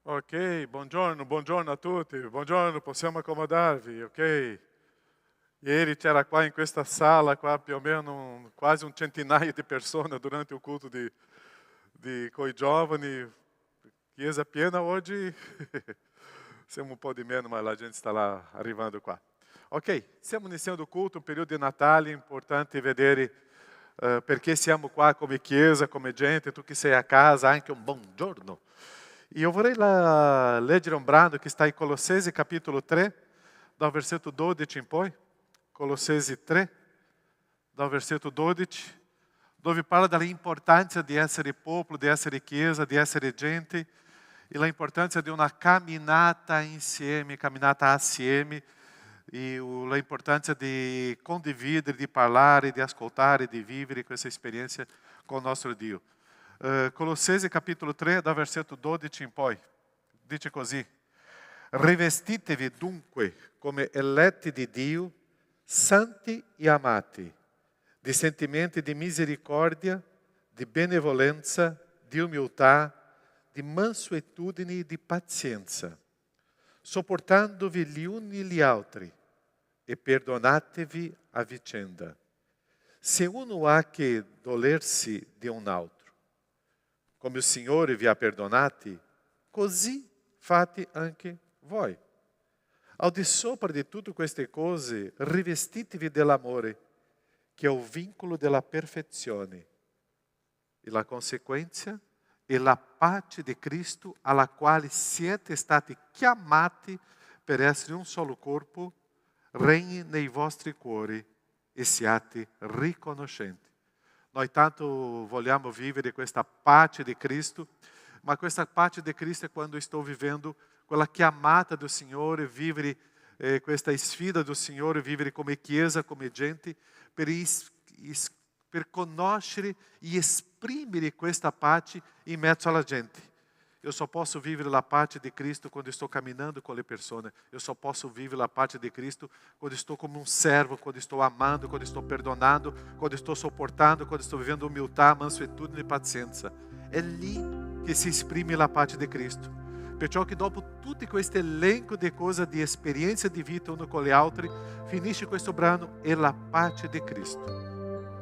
Ok, buongiorno a tutti, buongiorno, possiamo accomodarvi, ok? Ieri c'era qua in questa sala, qua più o meno quasi un centinaio di persone durante il culto coi giovani, chiesa piena oggi, siamo un po' di meno, ma la gente sta là arrivando qua. Ok, stiamo iniziando il culto, un periodo di Natale, è importante vedere perché siamo qua come chiesa, come gente, tu che sei a casa, anche un buongiorno. E eu vorrei leggere un brano che sta in Colossesi capitolo 3, dal versetto 12 in poi. Colossesi 3, dal versetto 12, dove parla dell'importanza di essere popolo, di essere chiesa, di essere gente, e l'importanza di una camminata insieme, camminata assieme, e l'importanza di condividere, di parlare, di ascoltare, di vivere questa esperienza con il nostro Dio. Colossesi capitolo 3, dal versetto 12 in poi, dice così: Rivestitevi dunque come eletti di Dio, santi e amati, di sentimenti di misericordia, di benevolenza, di umiltà, di mansuetudine e di pazienza, sopportandovi gli uni gli altri e perdonatevi a vicenda. Se uno ha che dolersi di un altro, come il Signore vi ha perdonati, così fate anche voi. Al di sopra di tutte queste cose, rivestitevi dell'amore, che è il vincolo della perfezione, e la conseguenza è la pace di Cristo, alla quale siete stati chiamati per essere un solo corpo, regni nei vostri cuori e siate riconoscenti. Noi tanto vogliamo vivere questa pace di Cristo, ma questa pace di Cristo è quando sto vivendo quella chiamata do Signore, vivere questa sfida do Signore, vivere come chiesa, come gente, per conoscere e esprimere questa pace in mezzo alla gente. Eu só posso vivere la pace di Cristo quando estou caminhando com le persone. Eu só posso vivere la pace di Cristo quando estou como um servo, quando estou amando, quando estou perdonando, quando estou suportando, quando estou vivendo humildade, mansuetudine e pazienza. É lì che si esprime la pace di Cristo. Perciò che dopo tutto questo elenco di cose, di esperienze di vita uno con gli altri, finisce questo brano e la pace di Cristo.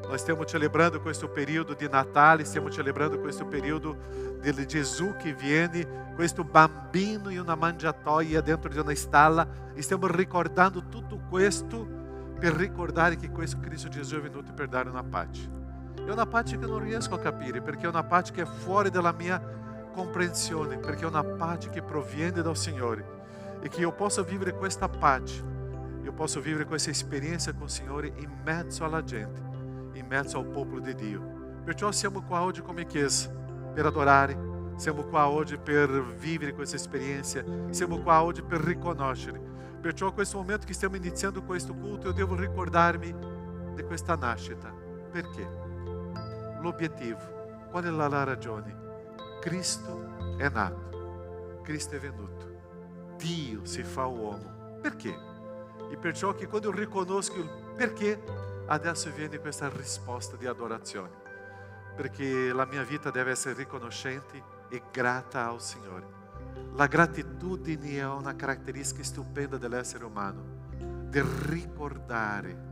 Nós estamos celebrando questo periodo di Natale, stiamo celebrando questo periodo di Gesù che viene, questo bambino in una mangiatoia dentro di una stalla, e stiamo ricordando tutto questo per ricordare che questo Cristo Gesù è venuto per dare una pace. È una pace che non riesco a capire, perché è una pace che è fuori dalla mia comprensione, perché è una pace che proviene dal Signore, e che io possa vivere questa pace, io posso vivere questa esperienza con il Signore in mezzo alla gente, in mezzo al popolo di Dio. Perciò siamo qua oggi come chiesa per adorare, siamo qua oggi per vivere questa esperienza, siamo qua oggi per riconoscere. Perciò questo momento che stiamo iniziando questo culto, io devo ricordarmi di questa nascita. Perché? L'obiettivo, qual è la ragione? Cristo è nato, Cristo è venuto, Dio si fa uomo. Perché? E perciò che quando io riconosco il perché, adesso viene questa risposta di adorazione, perché la mia vita deve essere riconoscente e grata al Signore. La gratitudine è una caratteristica stupenda dell'essere umano, di ricordare,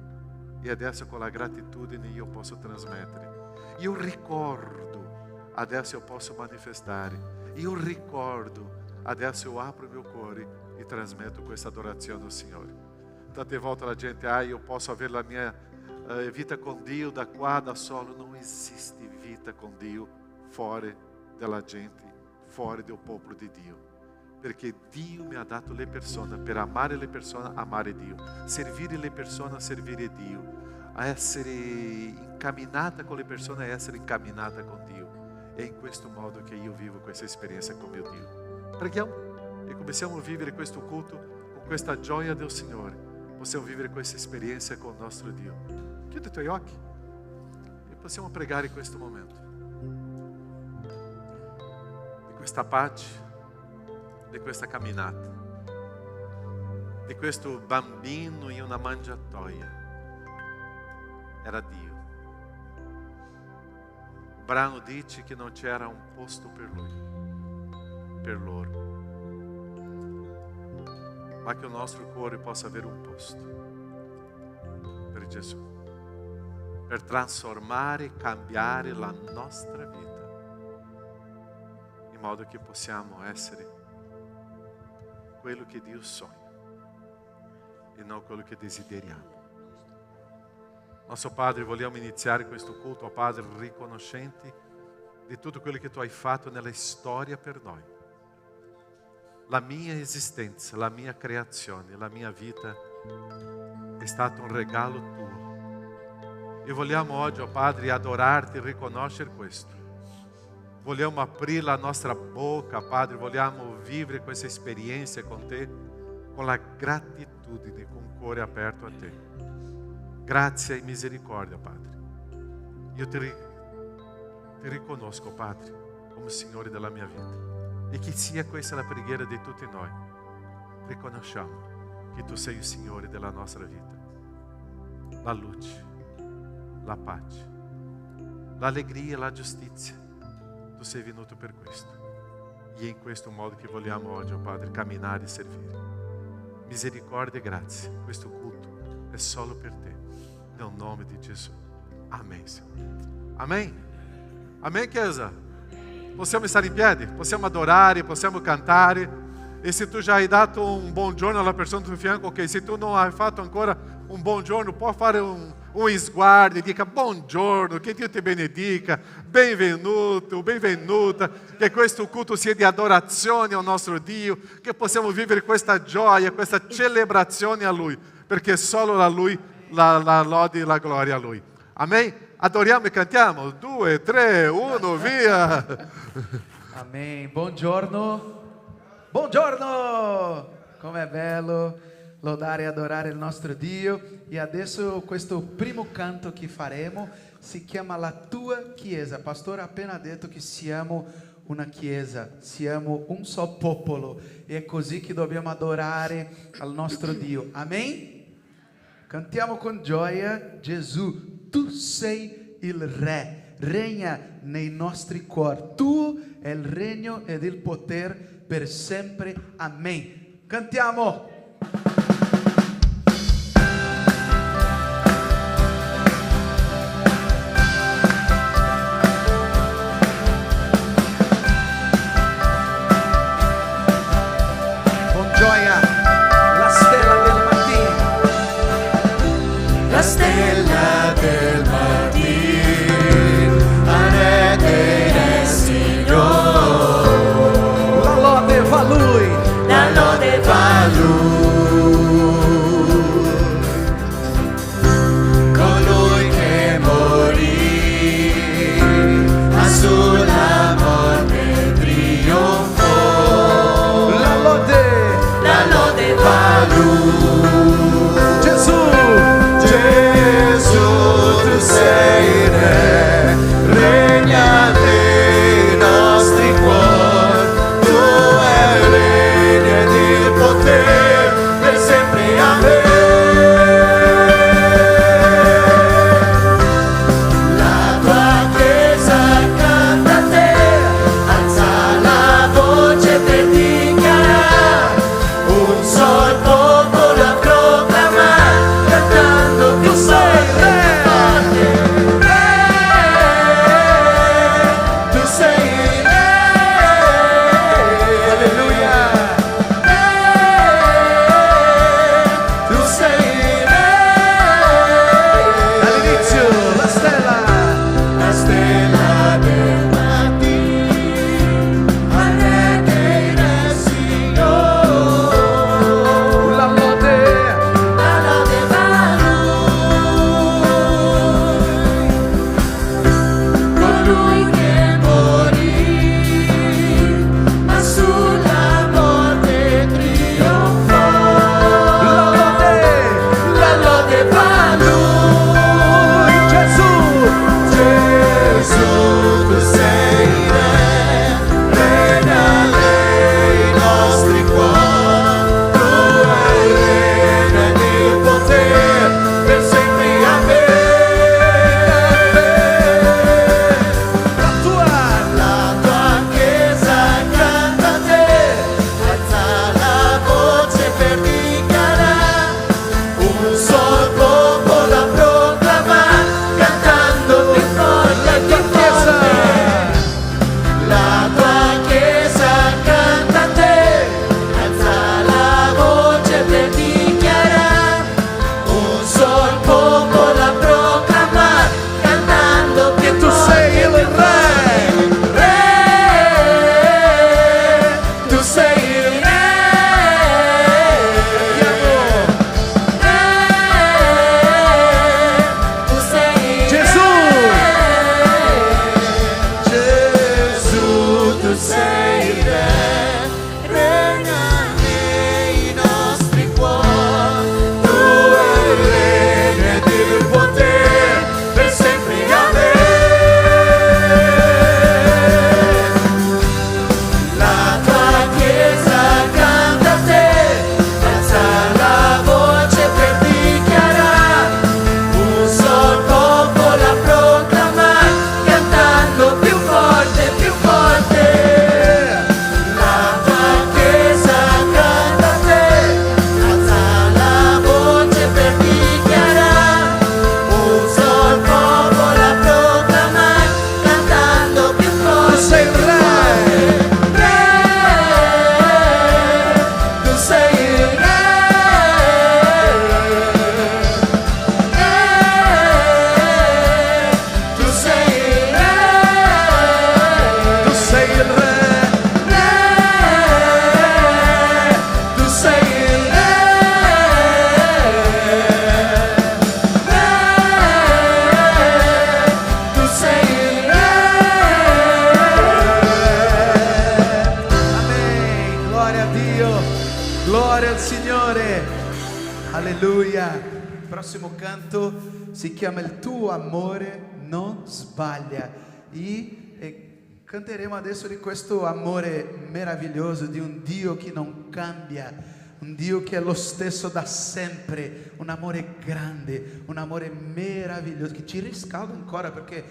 e adesso con la gratitudine io posso trasmettere. Io ricordo, adesso io posso manifestare. Io ricordo, adesso io apro il mio cuore e trasmetto questa adorazione al Signore. Tante volte la gente, io posso avere la mia vita con Dio da qua, da solo. Non esiste vita con Dio fuori dalla gente, fuori del popolo di Dio. Perché Dio mi ha dato le persone, per amare le persone, amare Dio. Servire le persone, servire Dio. A essere incamminata con le persone, a essere incamminata con Dio. È in questo modo che io vivo questa esperienza con mio Dio. Preghiamo e cominciamo a vivere questo culto con questa gioia del Signore. Possiamo vivere questa esperienza con il nostro Dio. Chiudi i tuoi occhi e possiamo pregare in questo momento di questa pace, di questa camminata, di questo bambino in una mangiatoia. Era Dio. Il brano dice che non c'era un posto per lui, per loro. ma che il nostro cuore possa avere un posto per Gesù, per trasformare e cambiare la nostra vita, in modo che possiamo essere quello che Dio sogna e non quello che desideriamo. Nostro Padre, vogliamo iniziare questo culto, oh Padre, riconoscenti di tutto quello che Tu hai fatto nella storia per noi. La mia esistenza, la mia creazione, la mia vita è stato un regalo Tuo. E vogliamo oggi, oh Padre, adorarti e riconoscere questo. Vogliamo aprire la nostra bocca, Padre, vogliamo vivere questa esperienza con Te, con la gratitudine, con un cuore aperto a Te. Grazia e misericordia, Padre. Io ti riconosco, Padre, come Signore della mia vita. E che sia questa la preghiera di tutti noi. Riconosciamo che Tu sei il Signore della nostra vita. La luce, la pace, l'allegria e la giustizia. Tu sei venuto per questo. E è in questo modo che vogliamo oggi, oh Padre, camminare e servire. Misericordia e grazia. Questo culto è solo per Te. Nel nome di Gesù. Amen, Signore. Amen. Amen, Chiesa. Possiamo stare in piedi, possiamo adorare, possiamo cantare. E se tu già hai dato un buongiorno alla persona del tuo fianco, ok. Se tu non hai fatto ancora un buongiorno, puoi fare un sguardo e dica buongiorno, che Dio ti benedica, benvenuto, benvenuta, che questo culto sia di adorazione al nostro Dio, che possiamo vivere questa gioia, questa celebrazione a Lui, perché solo a Lui la lode e la gloria a Lui. Amen? Adoriamo e cantiamo. 2, 3, 1, via! Amen. Buongiorno. Buongiorno! Com'è bello lodare e adorare il nostro Dio. E adesso questo primo canto che faremo si chiama La tua Chiesa. Pastore ha appena detto che siamo una chiesa, siamo un solo popolo e è così che dobbiamo adorare al nostro Dio. Amen? Cantiamo con gioia. Gesù, Tu sei il Re, regna nei nostri cuori. Tu è il regno ed il potere per sempre. Amen. Cantiamo. Con gioia, la stella del mattino. La stella del mattino, la rete del Signore. La lode va a Lui. La lode va a Lui. tu sei il Re, regna nei nostri cuori, tu regni ed il potere per sempre. Amen. La tua Chiesa canta a te, alza la voce per dichiarare, un sol popolo a proclamare, cantando più forte, più forte. La tua Chiesa canta a te, alza la voce per dichiarare, un sol popolo a proclamare, cantando più forte. Tu sei il Re. Tu sei il Re, tu sei il Re, Tu sei il Re. tu sei il Re, tu sei il Re. Amen. Gloria a Dio. Gloria al Signore. Alleluia. Il prossimo canto si chiama Il tuo amore non sbaglia. E canteremo adesso di questo amore meraviglioso, di un Dio che non cambia, un Dio che è lo stesso da sempre, un amore grande, un amore meraviglioso che ci riscalda ancora perché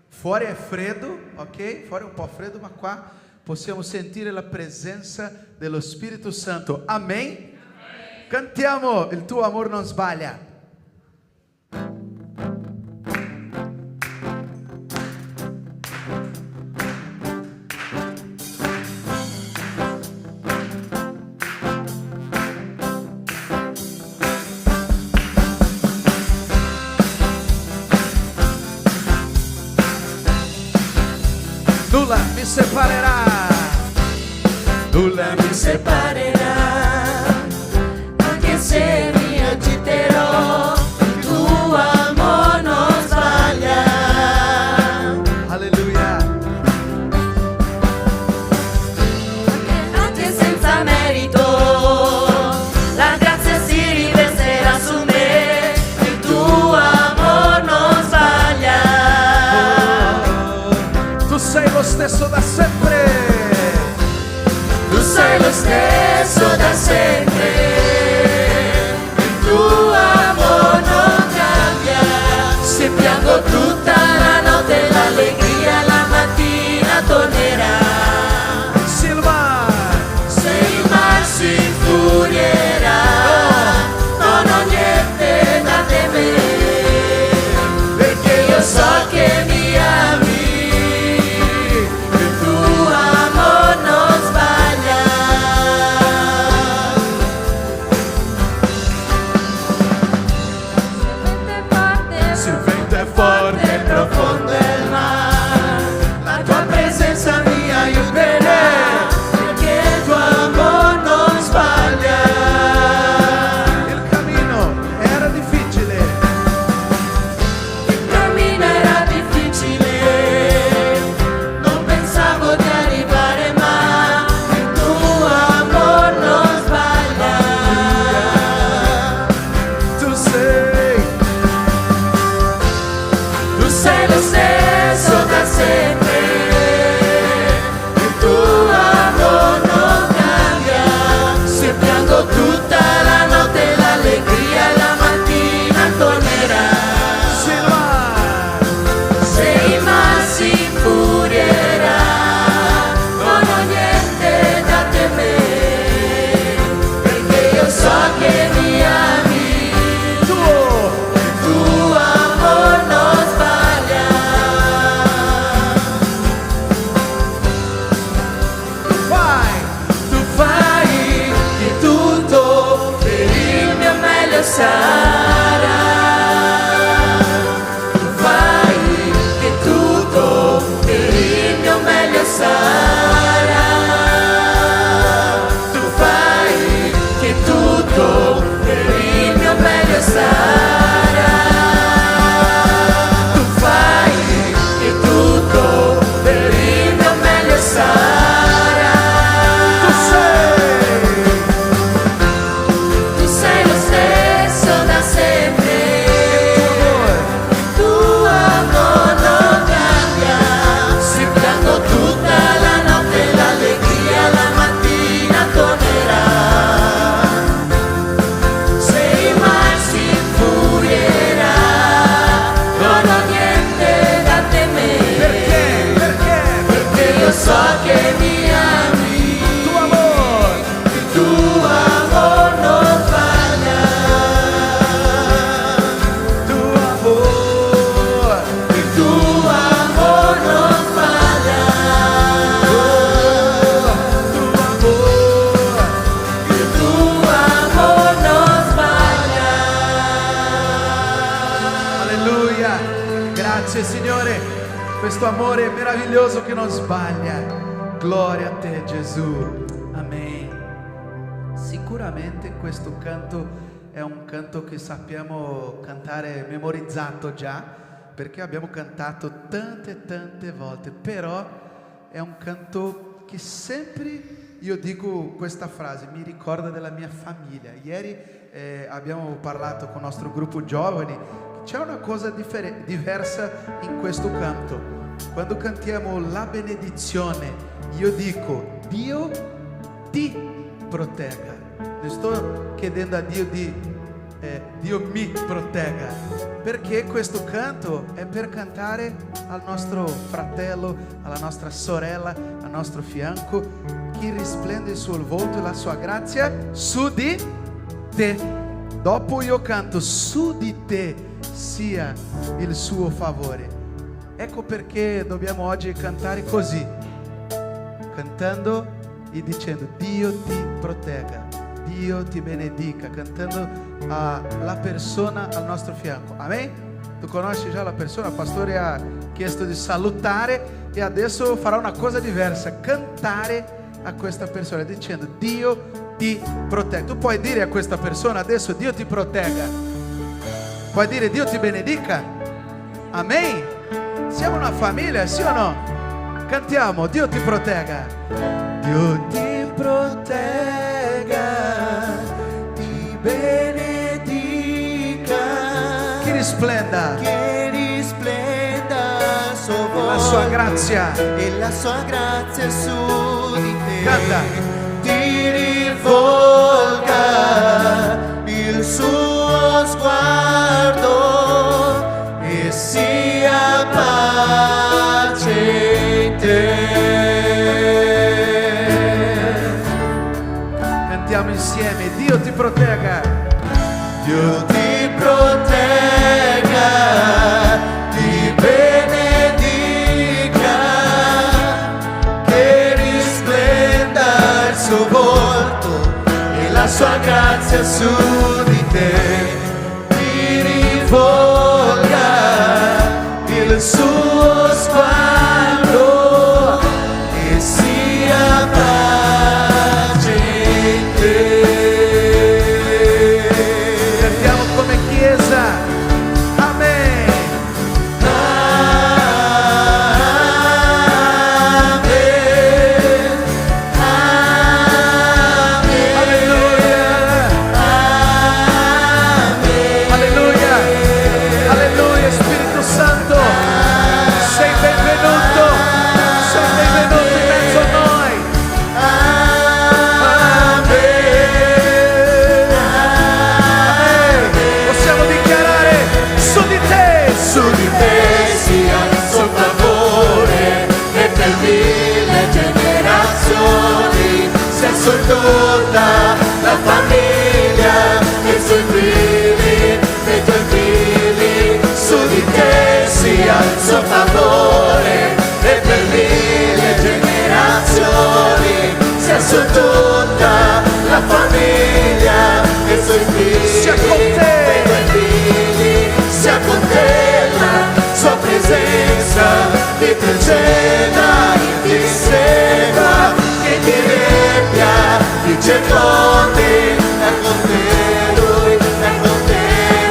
fuori è freddo, ok? Fuori è un po' freddo, ma qua possiamo sentire la presenza dello Spirito Santo. Amen? Cantiamo Il tuo amore non sbaglia. Nulla mi separerà. Nulla mi separerà, anche se mi agiterò, il tuo amore non sbaglia. Alleluia. Anche senza merito, la grazia si riverserà su me, il tuo amore non sbaglia. Tu sei lo stesso da sempre. Tu sei lo stesso da sempre, il tuo amore non cambia. Se piango tutta la notte, l'allegria la mattina tornerà. Se il mar si infurierà, non ho niente da temere, perché io so che mi ami, il tuo amore non sbaglia. questo amore meraviglioso che non sbaglia. Gloria a te Gesù. Amen. Sicuramente questo canto è un canto che sappiamo cantare memorizzato già, perché abbiamo cantato tante volte, però è un canto che sempre io dico questa frase, mi ricorda della mia famiglia. Ieri abbiamo parlato con il nostro gruppo giovani, c'è una cosa diversa in questo canto. Quando cantiamo la benedizione, io dico Dio ti protegga. Non sto chiedendo a Dio Dio mi protegga, perché questo canto è per cantare al nostro fratello, alla nostra sorella, al nostro fianco, che risplende il suo volto e la sua grazia su di te. Dopo io canto su di te sia il suo favore. Ecco perché dobbiamo oggi cantare così, cantando e dicendo Dio ti protegga, Dio ti benedica, cantando alla persona al nostro fianco. Amen? Tu conosci già la persona, il pastore ha chiesto di salutare e adesso farà una cosa diversa, cantare a questa persona dicendo Dio ti protegga. Tu puoi dire a questa persona adesso Dio ti protegga, puoi dire Dio ti benedica. Amen? Siamo una famiglia, sì o no? Cantiamo Dio ti protegga. Dio ti protegga, ti benedica, che risplenda il suo volto la sua grazia e la sua grazia su di te. Canta. Ti rivolga il suo sguardo e sia pace in te. Cantiamo insieme Dio ti protegga. Dio ti protegga, ti benedica, che risplenda il suo volto e la sua grazia su di te. Ti rivolga il suo sguardo e sia pace in te. Cantiamo come chiesa. Amen. Amen. Amen. Alleluia. Alleluia. Alleluia. Spirito Santo, sei benvenuto. Sei benvenuto in mezzo a noi. Possiamo dichiarare su di te, Su di te sia il suo favore e per mille generazioni sia su tutta la famiglia e sui figli dei tuoi figli. Su di te sia il suo favore e per mille generazioni sia su tutta la famiglia e sui figli sia con te. dei tuoi figli. Sia con te la sua presenza ti preceda e ti segua, che ti riempia, ti circondi, è con te lui, è con te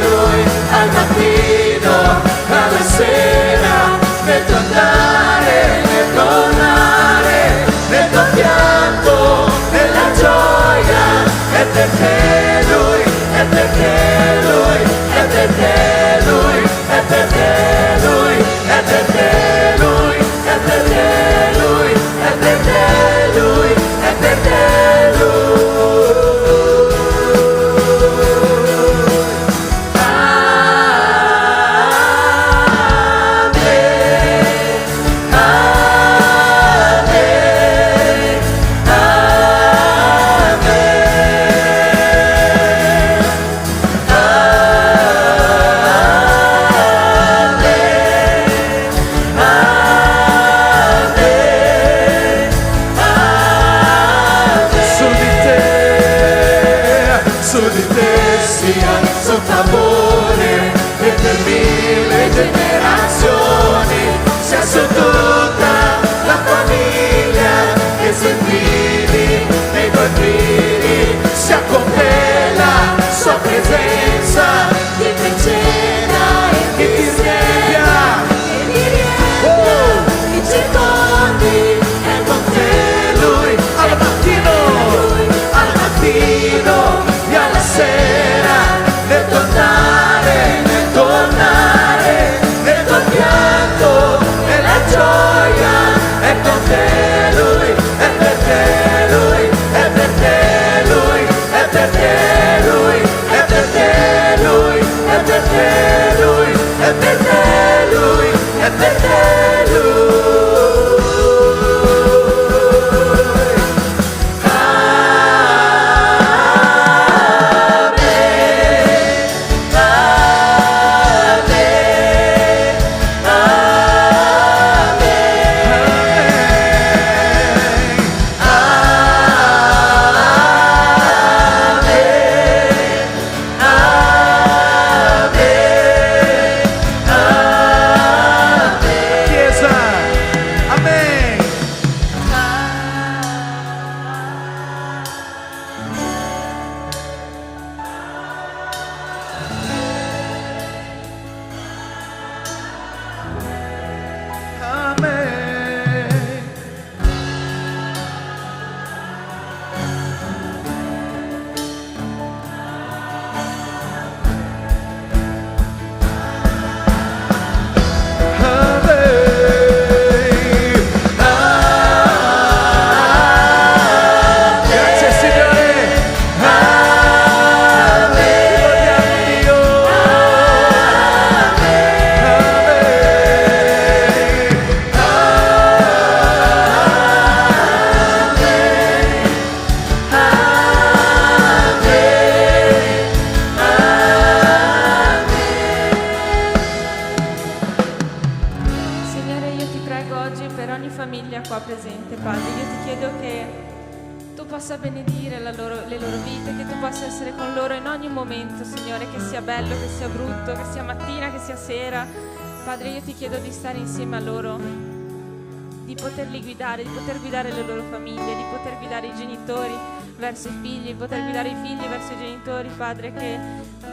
lui, al mattino, alla sera, nel tuo andare, nel tornare, nel tuo pianto, nella gioia, è per te lui, è per te lui, è per te lui, è per te lui, è per te lui, è per te lui, è per te lui, è per te lui. Amen. Amen. vite, Padre. Io ti chiedo che tu possa benedire le loro vite, che tu possa essere con loro in ogni momento, Signore, che sia bello, che sia brutto, che sia mattina, che sia sera. Padre, io ti chiedo di stare insieme a loro, di poterli guidare, di poter guidare le loro famiglie, di poter guidare i genitori verso i figli, di poter guidare i figli verso i genitori, Padre, che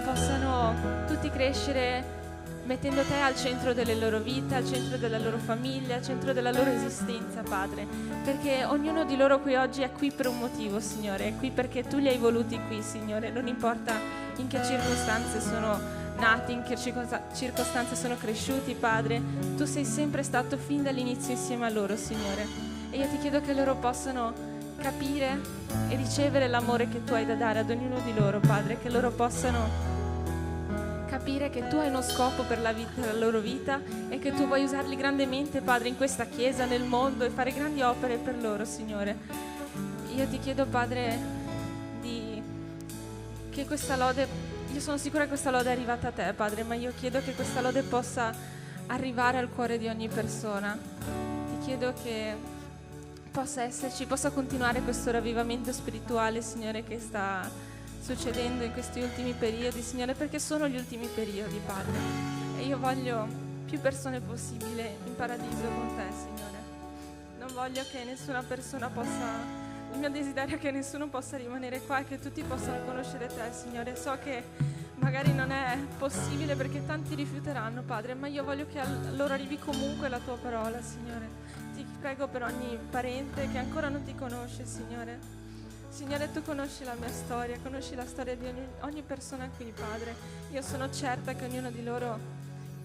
possano tutti crescere mettendo te al centro delle loro vite, al centro della loro famiglia, al centro della loro esistenza, Padre, perché ognuno di loro qui oggi è qui per un motivo, Signore, è qui perché tu li hai voluti qui, Signore, non importa in che circostanze sono nati, in che circostanze sono cresciuti, Padre, tu sei sempre stato fin dall'inizio insieme a loro, Signore, e io ti chiedo che loro possano capire e ricevere l'amore che tu hai da dare ad ognuno di loro, Padre, che loro possano capire che tu hai uno scopo per la loro vita e che tu vuoi usarli grandemente, Padre, in questa chiesa, nel mondo, e fare grandi opere per loro, Signore. Io ti chiedo, Padre, che questa lode, io sono sicura che questa lode è arrivata a te, Padre, ma io chiedo che questa lode possa arrivare al cuore di ogni persona. Ti chiedo che possa continuare questo ravvivamento spirituale, Signore, che sta succedendo in questi ultimi periodi, Signore, perché sono gli ultimi periodi, Padre, e io voglio più persone possibile in paradiso con te, Signore. Non voglio che nessuna persona il mio desiderio è che nessuno possa rimanere qua e che tutti possano conoscere te, Signore. So che magari non è possibile perché tanti rifiuteranno, Padre, ma io voglio che a loro arrivi comunque la tua parola, Signore. Ti prego per ogni parente che ancora non ti conosce, Signore. Signore, tu conosci la mia storia, conosci la storia di ogni persona qui, Padre. Io sono certa che ognuno di loro,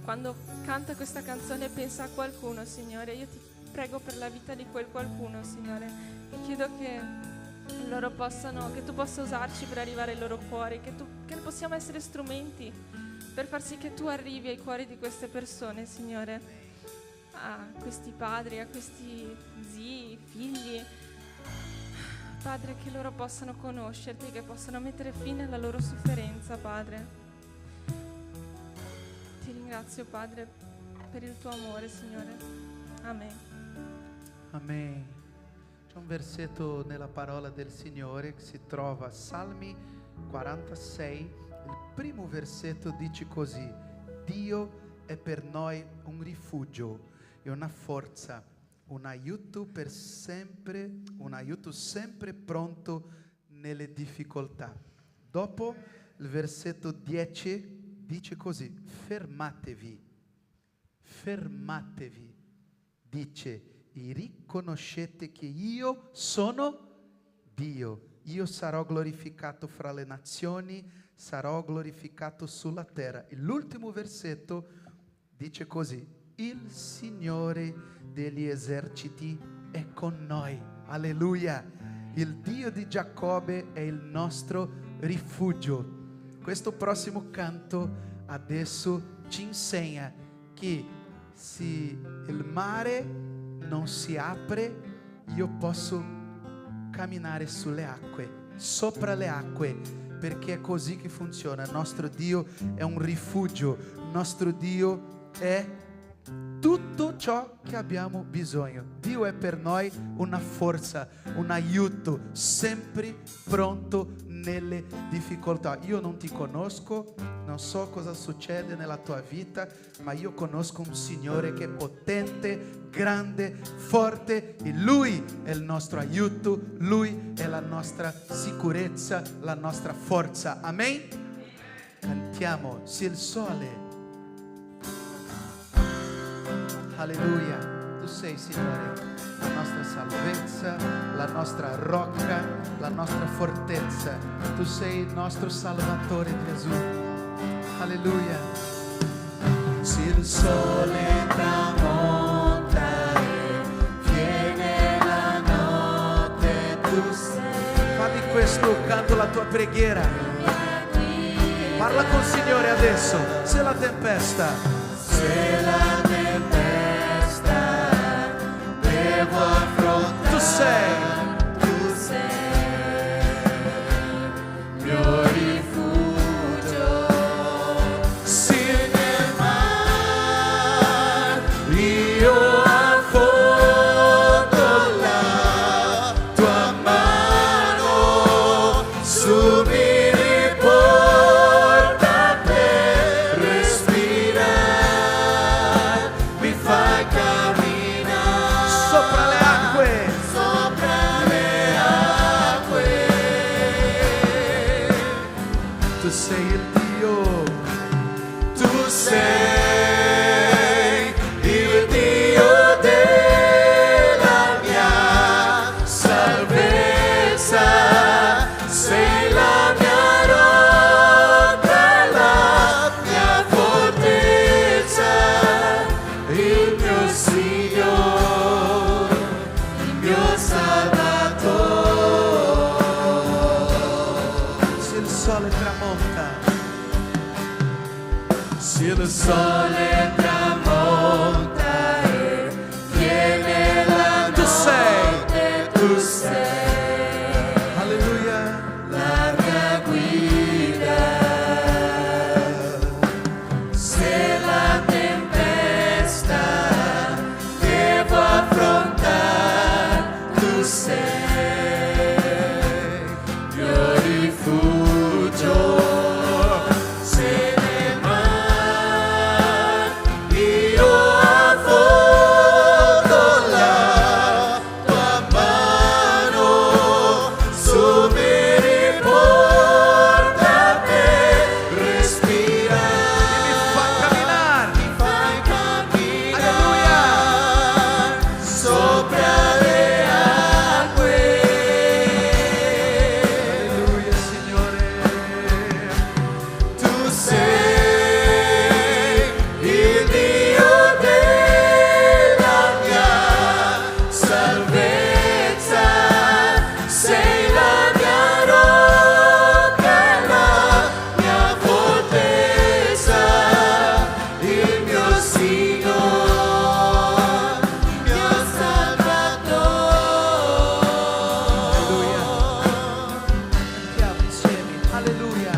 quando canta questa canzone, pensa a qualcuno, Signore. Io ti prego per la vita di quel qualcuno, Signore. E chiedo che tu possa usarci per arrivare ai loro cuori, che possiamo essere strumenti per far sì che tu arrivi ai cuori di queste persone, Signore. A questi padri, a questi zii, figli, Padre, che loro possano conoscerti, che possano mettere fine alla loro sofferenza, Padre. Ti ringrazio, Padre, per il tuo amore, Signore. Amen. Amen. C'è un versetto nella parola del Signore che si trova Salmi 46. Il primo versetto dice così: Dio è per noi un rifugio e una forza, un aiuto sempre pronto nelle difficoltà. Dopo il versetto 10 dice così: fermatevi, dice, e riconoscete che io sono Dio. Io sarò glorificato fra le nazioni, sarò glorificato sulla terra. E l'ultimo versetto dice così: il Signore degli eserciti è con noi. Alleluia. Il Dio di Giacobbe è il nostro rifugio. Questo prossimo canto adesso ci insegna che se il mare non si apre, io posso camminare sulle acque, sopra le acque, perché è così che funziona. Il nostro Dio è un rifugio, il nostro Dio è tutto ciò che abbiamo bisogno. Dio è per noi una forza, un aiuto, sempre pronto nelle difficoltà. Io non ti conosco, non so cosa succede nella tua vita, ma io conosco un Signore che è potente, grande, forte, e Lui è il nostro aiuto, Lui è la nostra sicurezza, la nostra forza. Amen? Cantiamo, se il sole. Alleluia, tu sei, Signore, la nostra salvezza, la nostra rocca, la nostra fortezza. Tu sei il nostro Salvatore, Gesù. Alleluia. Se il sole tramonta e viene la notte, tu sei. Fa di questo canto la tua preghiera. Parla col Signore adesso. Se la tempesta, Se la tempesta devo affrontare, tu sei mio rifugio. Se nel mar io affondo là, il sole tramonta e viene la notte, tu sei, Alleluia. la mia guida. Se la tempesta devo affrontare, tu sei mio rifugio. Se nel mar io affondo, la tua mano su mi riporta per respirare. Mi fai camminare. Mi fai camminare sopra le acque. Alleluia, Signore. Tu sei il Dio della mia salvezza, sei la mia rocca, la mia fortezza, il mio Signore, il mio Salvatore. Cantiamo insieme. Alleluia.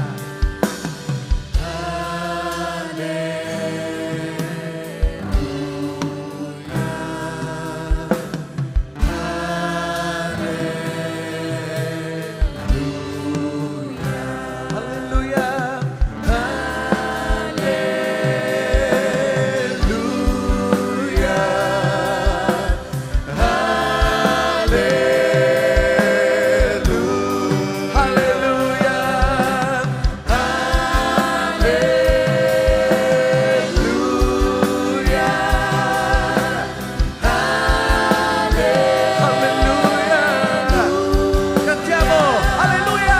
Alleluia. Cantiamo. Alleluia.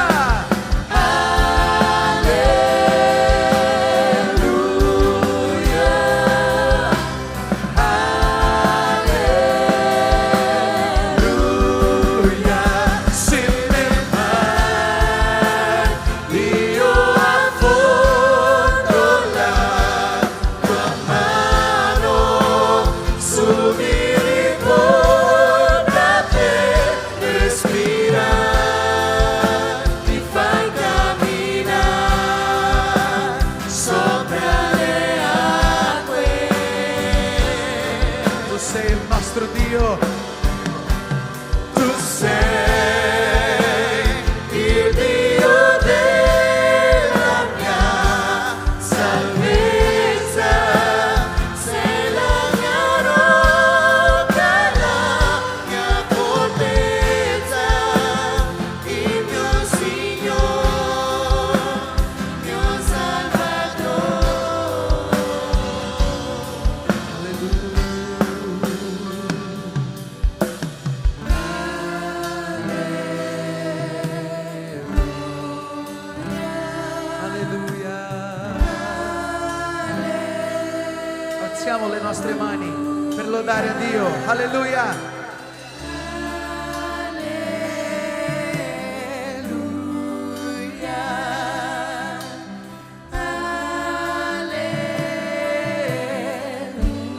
Se nel mar io affondo, la tua mano su mi riporta per respirare, mi fai camminare sopra le acque. Tu sei il nostro Dio. Tu sei il Dio della mia salvezza, sei la mia rocca, la mia fortezza, il mio Signore, mio Salvatore. Alleluia. Alziamo le nostre mani per lodare a Dio. Alleluia.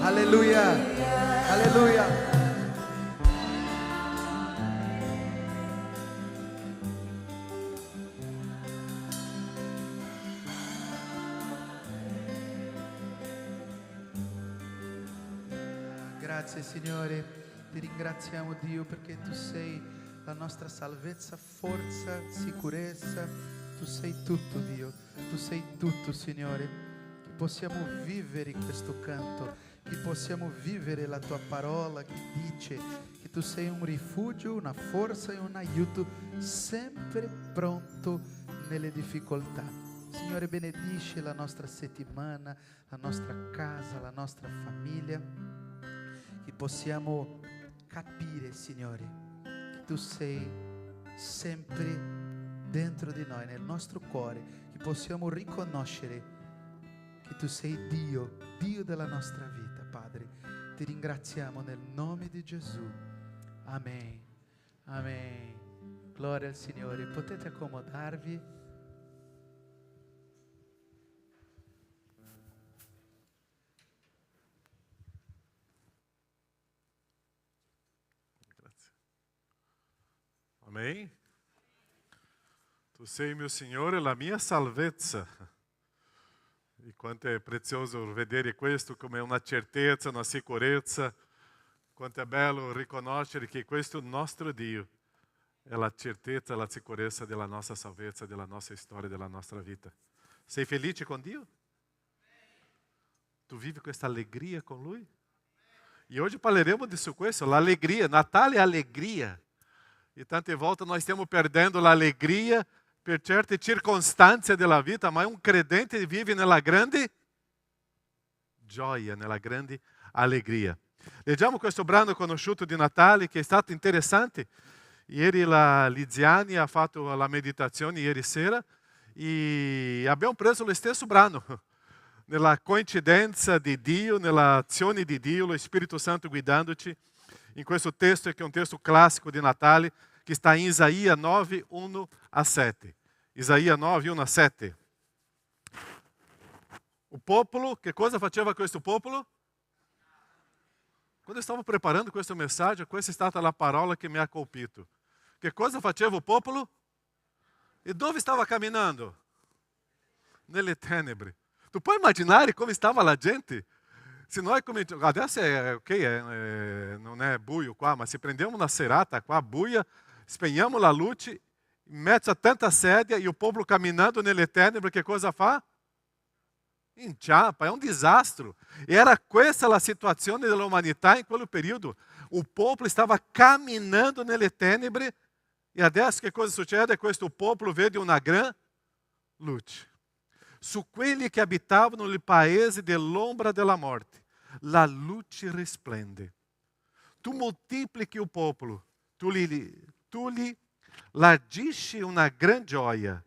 Alleluia. Alleluia. Grazie Signore, ti ringraziamo Dio perché tu sei la nostra salvezza, forza, sicurezza, tu sei tutto Dio, tu sei tutto Signore, che possiamo vivere questo canto, che possiamo vivere la tua parola che dice che tu sei un rifugio, una forza e un aiuto sempre pronto nelle difficoltà. Signore, benedice la nostra settimana, la nostra casa, la nostra famiglia, che possiamo capire, Signore, che tu sei sempre dentro di noi, nel nostro cuore, che possiamo riconoscere che tu sei Dio, Dio della nostra vita, Padre. Ti ringraziamo nel nome di Gesù. Amen. Amen. Gloria al Signore. Potete accomodarvi. Amém? Tu sei, mio Signore, la mia salvezza. E quanto è prezioso vedere questo come una certezza, una sicurezza. Quanto è bello riconoscere che questo nostro Dio è la certezza, la sicurezza della nostra salvezza, della nostra storia, della nostra vita. Sei felice con Dio? Tu vivi questa allegria con Lui? E oggi parleremo di questo, l'allegria. Natale è allegria. E tante volte nós stiamo perdendo l'allegria per certe circostanze della vita, ma un credente vive nella grande gioia, nella grande allegria. Leggiamo questo brano conosciuto di Natale che è stato interessante. Ieri la Liziani ha fatto la meditazione ieri sera e abbiamo preso lo stesso brano. Nella coincidenza di Dio, nell'azione di Dio, lo Spirito Santo guidandoci in questo testo che è un testo classico di Natale che sta in Isaia 9, 1 a 7. Isaia 9, 1 a 7. O popolo, che cosa faceva questo popolo? Quando eu stavo preparando questa mensagem, questa è stata la parola che mi ha colpito. Che cosa faceva o popolo? E dove stava camminando? Nelle tenebre. Tu puoi immaginare come stava la gente? Se noi cominciamo, adesso non è buio qua, ma se prendiamo una serata qua buia, spegniamo la luce, in mezzo a tanta sedia e o povo camminando nelle tenebre, che cosa fa? Inciampa, è un disastro. Era questa la situazione dell'umanità in quel periodo. O popolo stava camminando nelle tenebre e adesso che cosa succede? Questo popolo vede una gran luce. Su quelli che abitavano nel paese dell'ombra della morte, la luce risplende. Tu moltiplichi o popolo, tu lhe largisci una gran gioia.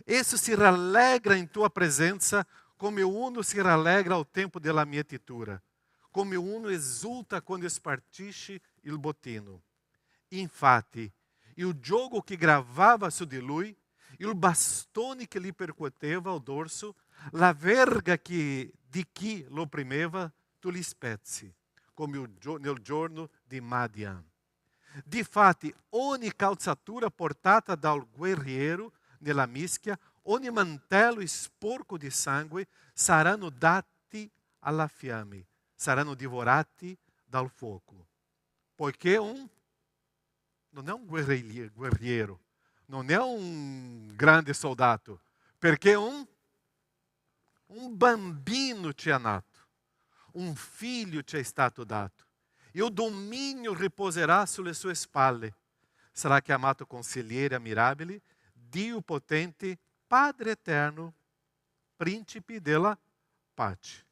Esso si rallegra in tua presenza come uno si rallegra ao tempo della mietitura, come uno exulta quando spartisce il bottino. Infatti, il giogo che gravava su di lui, il bastone che gli percuoteva al dorso, la verga di chi lo opprimeva, tu li spezzi, come nel giorno di Madian. Difatti, ogni calzatura portata dal guerriero nella mischia, ogni mantello sporco di sangue saranno dati alla fiamme, saranno divorati dal fuoco. Poiché non è un guerriero, non è un grande soldato, perché un bambino ci è nato, un figlio ci è stato dato, e o dominio riposerà sulle sue spalle. Sarà chiamato consigliere ammirabile, Dio potente, Padre eterno, principe della pace.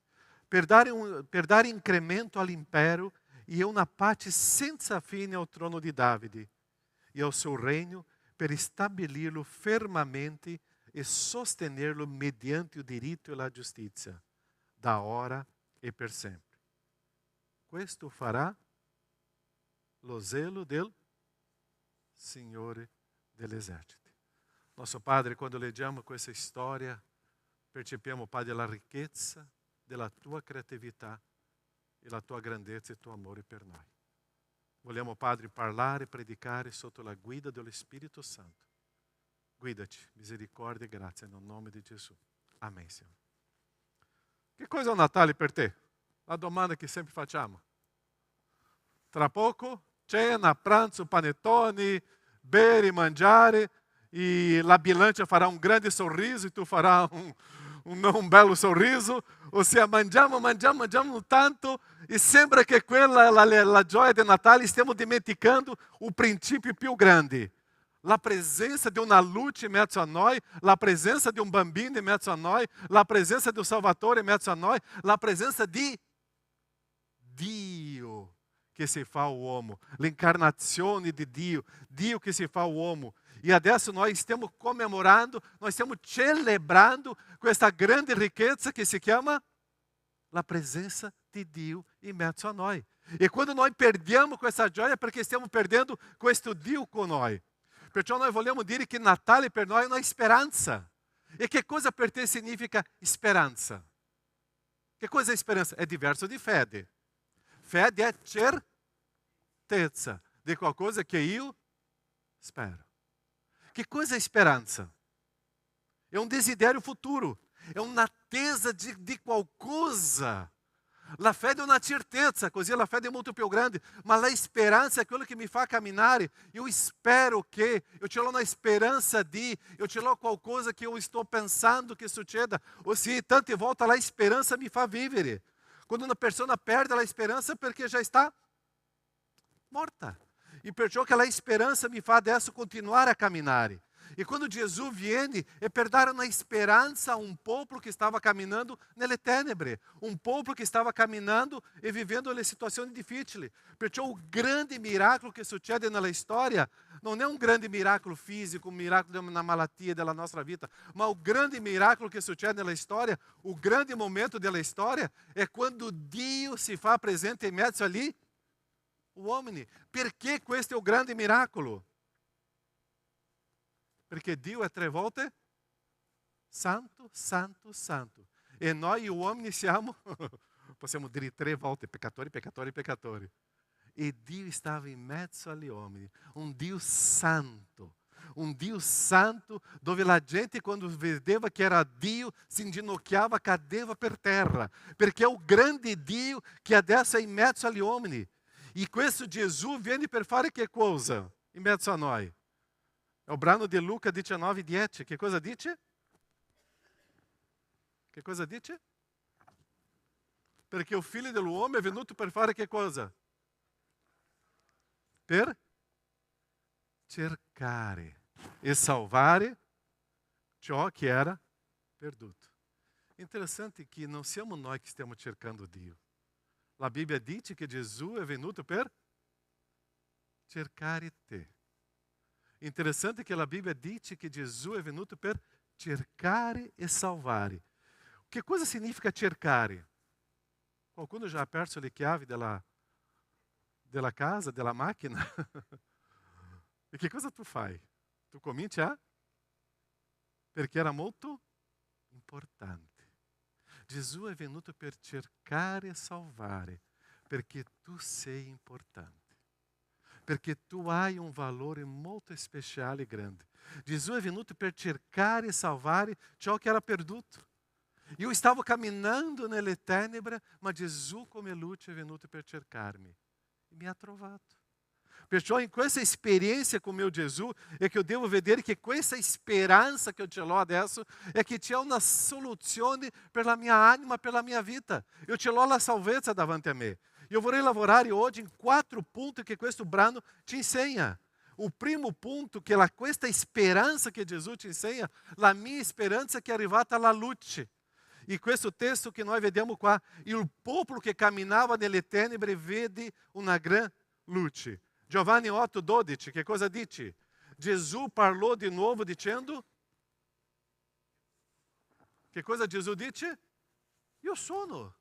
Per dare incremento all'impero e una pace senza fine ao trono di Davide e ao seu reino, per stabilirlo fermamente e sostenerlo mediante o diritto e la giustizia, da ora e per sempre. Questo farà lo zelo del Signore degli eserciti. Nostro Padre, quando leggiamo questa storia, percepiamo, Padre, la ricchezza della tua creatività e la tua grandezza e il tuo amore per noi. Vogliamo, Padre, parlare e predicare sotto la guida dello Spirito Santo. Guidaci, misericordia e grazia, nel nome di Gesù. Amém, Signore. Che cosa è un Natale per te? La domanda che sempre facciamo. Tra poco, cena, pranzo, panetone, bere, mangiare, e la bilancia farà un grande sorriso e tu farai un bello sorriso, ossia mangiamo tanto e sembra che quella è la gioia di Natale, stiamo dimenticando il principio più grande, la presenza di una luce in mezzo a noi, la presenza di un bambino in mezzo a noi, la presenza di un Salvatore in mezzo a noi, la presenza di Dio che si fa uomo, l'incarnazione di Dio, Dio che si fa uomo. E adesso noi stiamo commemorando, noi stiamo celebrando questa grande ricchezza che si chiama la presenza di Dio in mezzo a noi. E quando noi perdiamo questa gioia è perché stiamo perdendo questo Dio con noi. Perciò noi vogliamo dire che Natale per noi è una speranza. E che cosa per te significa speranza? Che cosa è speranza? È diverso di fede. Fede è certezza di qualcosa che io Spero. Que coisa é esperança? É um desidério futuro. É un'attesa di qualcosa. La fede è una certezza, così la fede è molto più grande, ma la speranza è quello che mi fa camminare. Io spero che, eu ce l'ho una speranza di, eu ce l'ho qualcosa che io sto pensando che succeda. Ou se tante volte la speranza mi fa vivere. Quando una persona perde la speranza perché già sta morta. E perciò che la speranza mi fa adesso continuare a camminare. E quando Gesù viene, é per dare una speranza a un popolo che stava camminando nelle tenebre, un popolo che stava camminando e vivendo le situazioni difficili. Perciò o grande miracolo che succede nella storia non è un grande miracolo fisico, un miracolo di una malattia della nostra vita, ma o grande miracolo che succede nella storia, o grande momento della storia è quando Dio si fa presente in mezzo ali, uomini. Perché questo è un grande miracolo? Perché Dio è 3 volte santo, santo, santo. E noi uomini siamo, possiamo dire 3 volte, peccatori, peccatori, peccatori. E Dio stava in mezzo agli uomini, un Dio santo dove la gente quando vedeva che era Dio si inginocchiava, cadeva per terra, perché è un grande Dio che adesso è in mezzo agli uomini. E questo Gesù viene per fare che cosa in mezzo a noi? È il brano di Luca 19:10. Che cosa dice? Che cosa dice? Perché il figlio dell'uomo è venuto per fare che cosa? Per cercare e salvare ciò che era perduto. Interessante che non siamo noi che stiamo cercando Dio. La Bibbia dice che Gesù è venuto per cercare te. Interessante che la Bibbia dice che Gesù è venuto per cercare e salvare. Che cosa significa cercare? Qualcuno já ha perso le chiavi della casa, della macchina? E che cosa tu fai? Tu cominci a? Perché era molto importante. Gesù è venuto per cercare e salvare, perché tu sei importante. Perché tu hai un valore molto speciale e grande. Gesù è venuto per cercare e salvare ciò che era perduto. Io stavo camminando nelle tenebre, ma Gesù come luce è venuto per cercarmi e mi ha trovato. Perciò in questa esperienza con mio Gesù è che io devo vedere che questa speranza che io ce l'ho adesso è che c'è una soluzione per la mia anima, per la mia vita. Io ce l'ho la salvezza davanti a me. Io vorrei lavorare oggi in 4 punti che questo brano ci insegna. Il primo punto che questa speranza che Gesù ci insegna, la mia speranza che è arrivata alla luce. E questo testo che noi vediamo qua, il popolo che camminava nelle tenebre vede una gran luce. Giovanni 8:12, che cosa dice? Gesù parlò di nuovo dicendo, che cosa Gesù dice? Io sono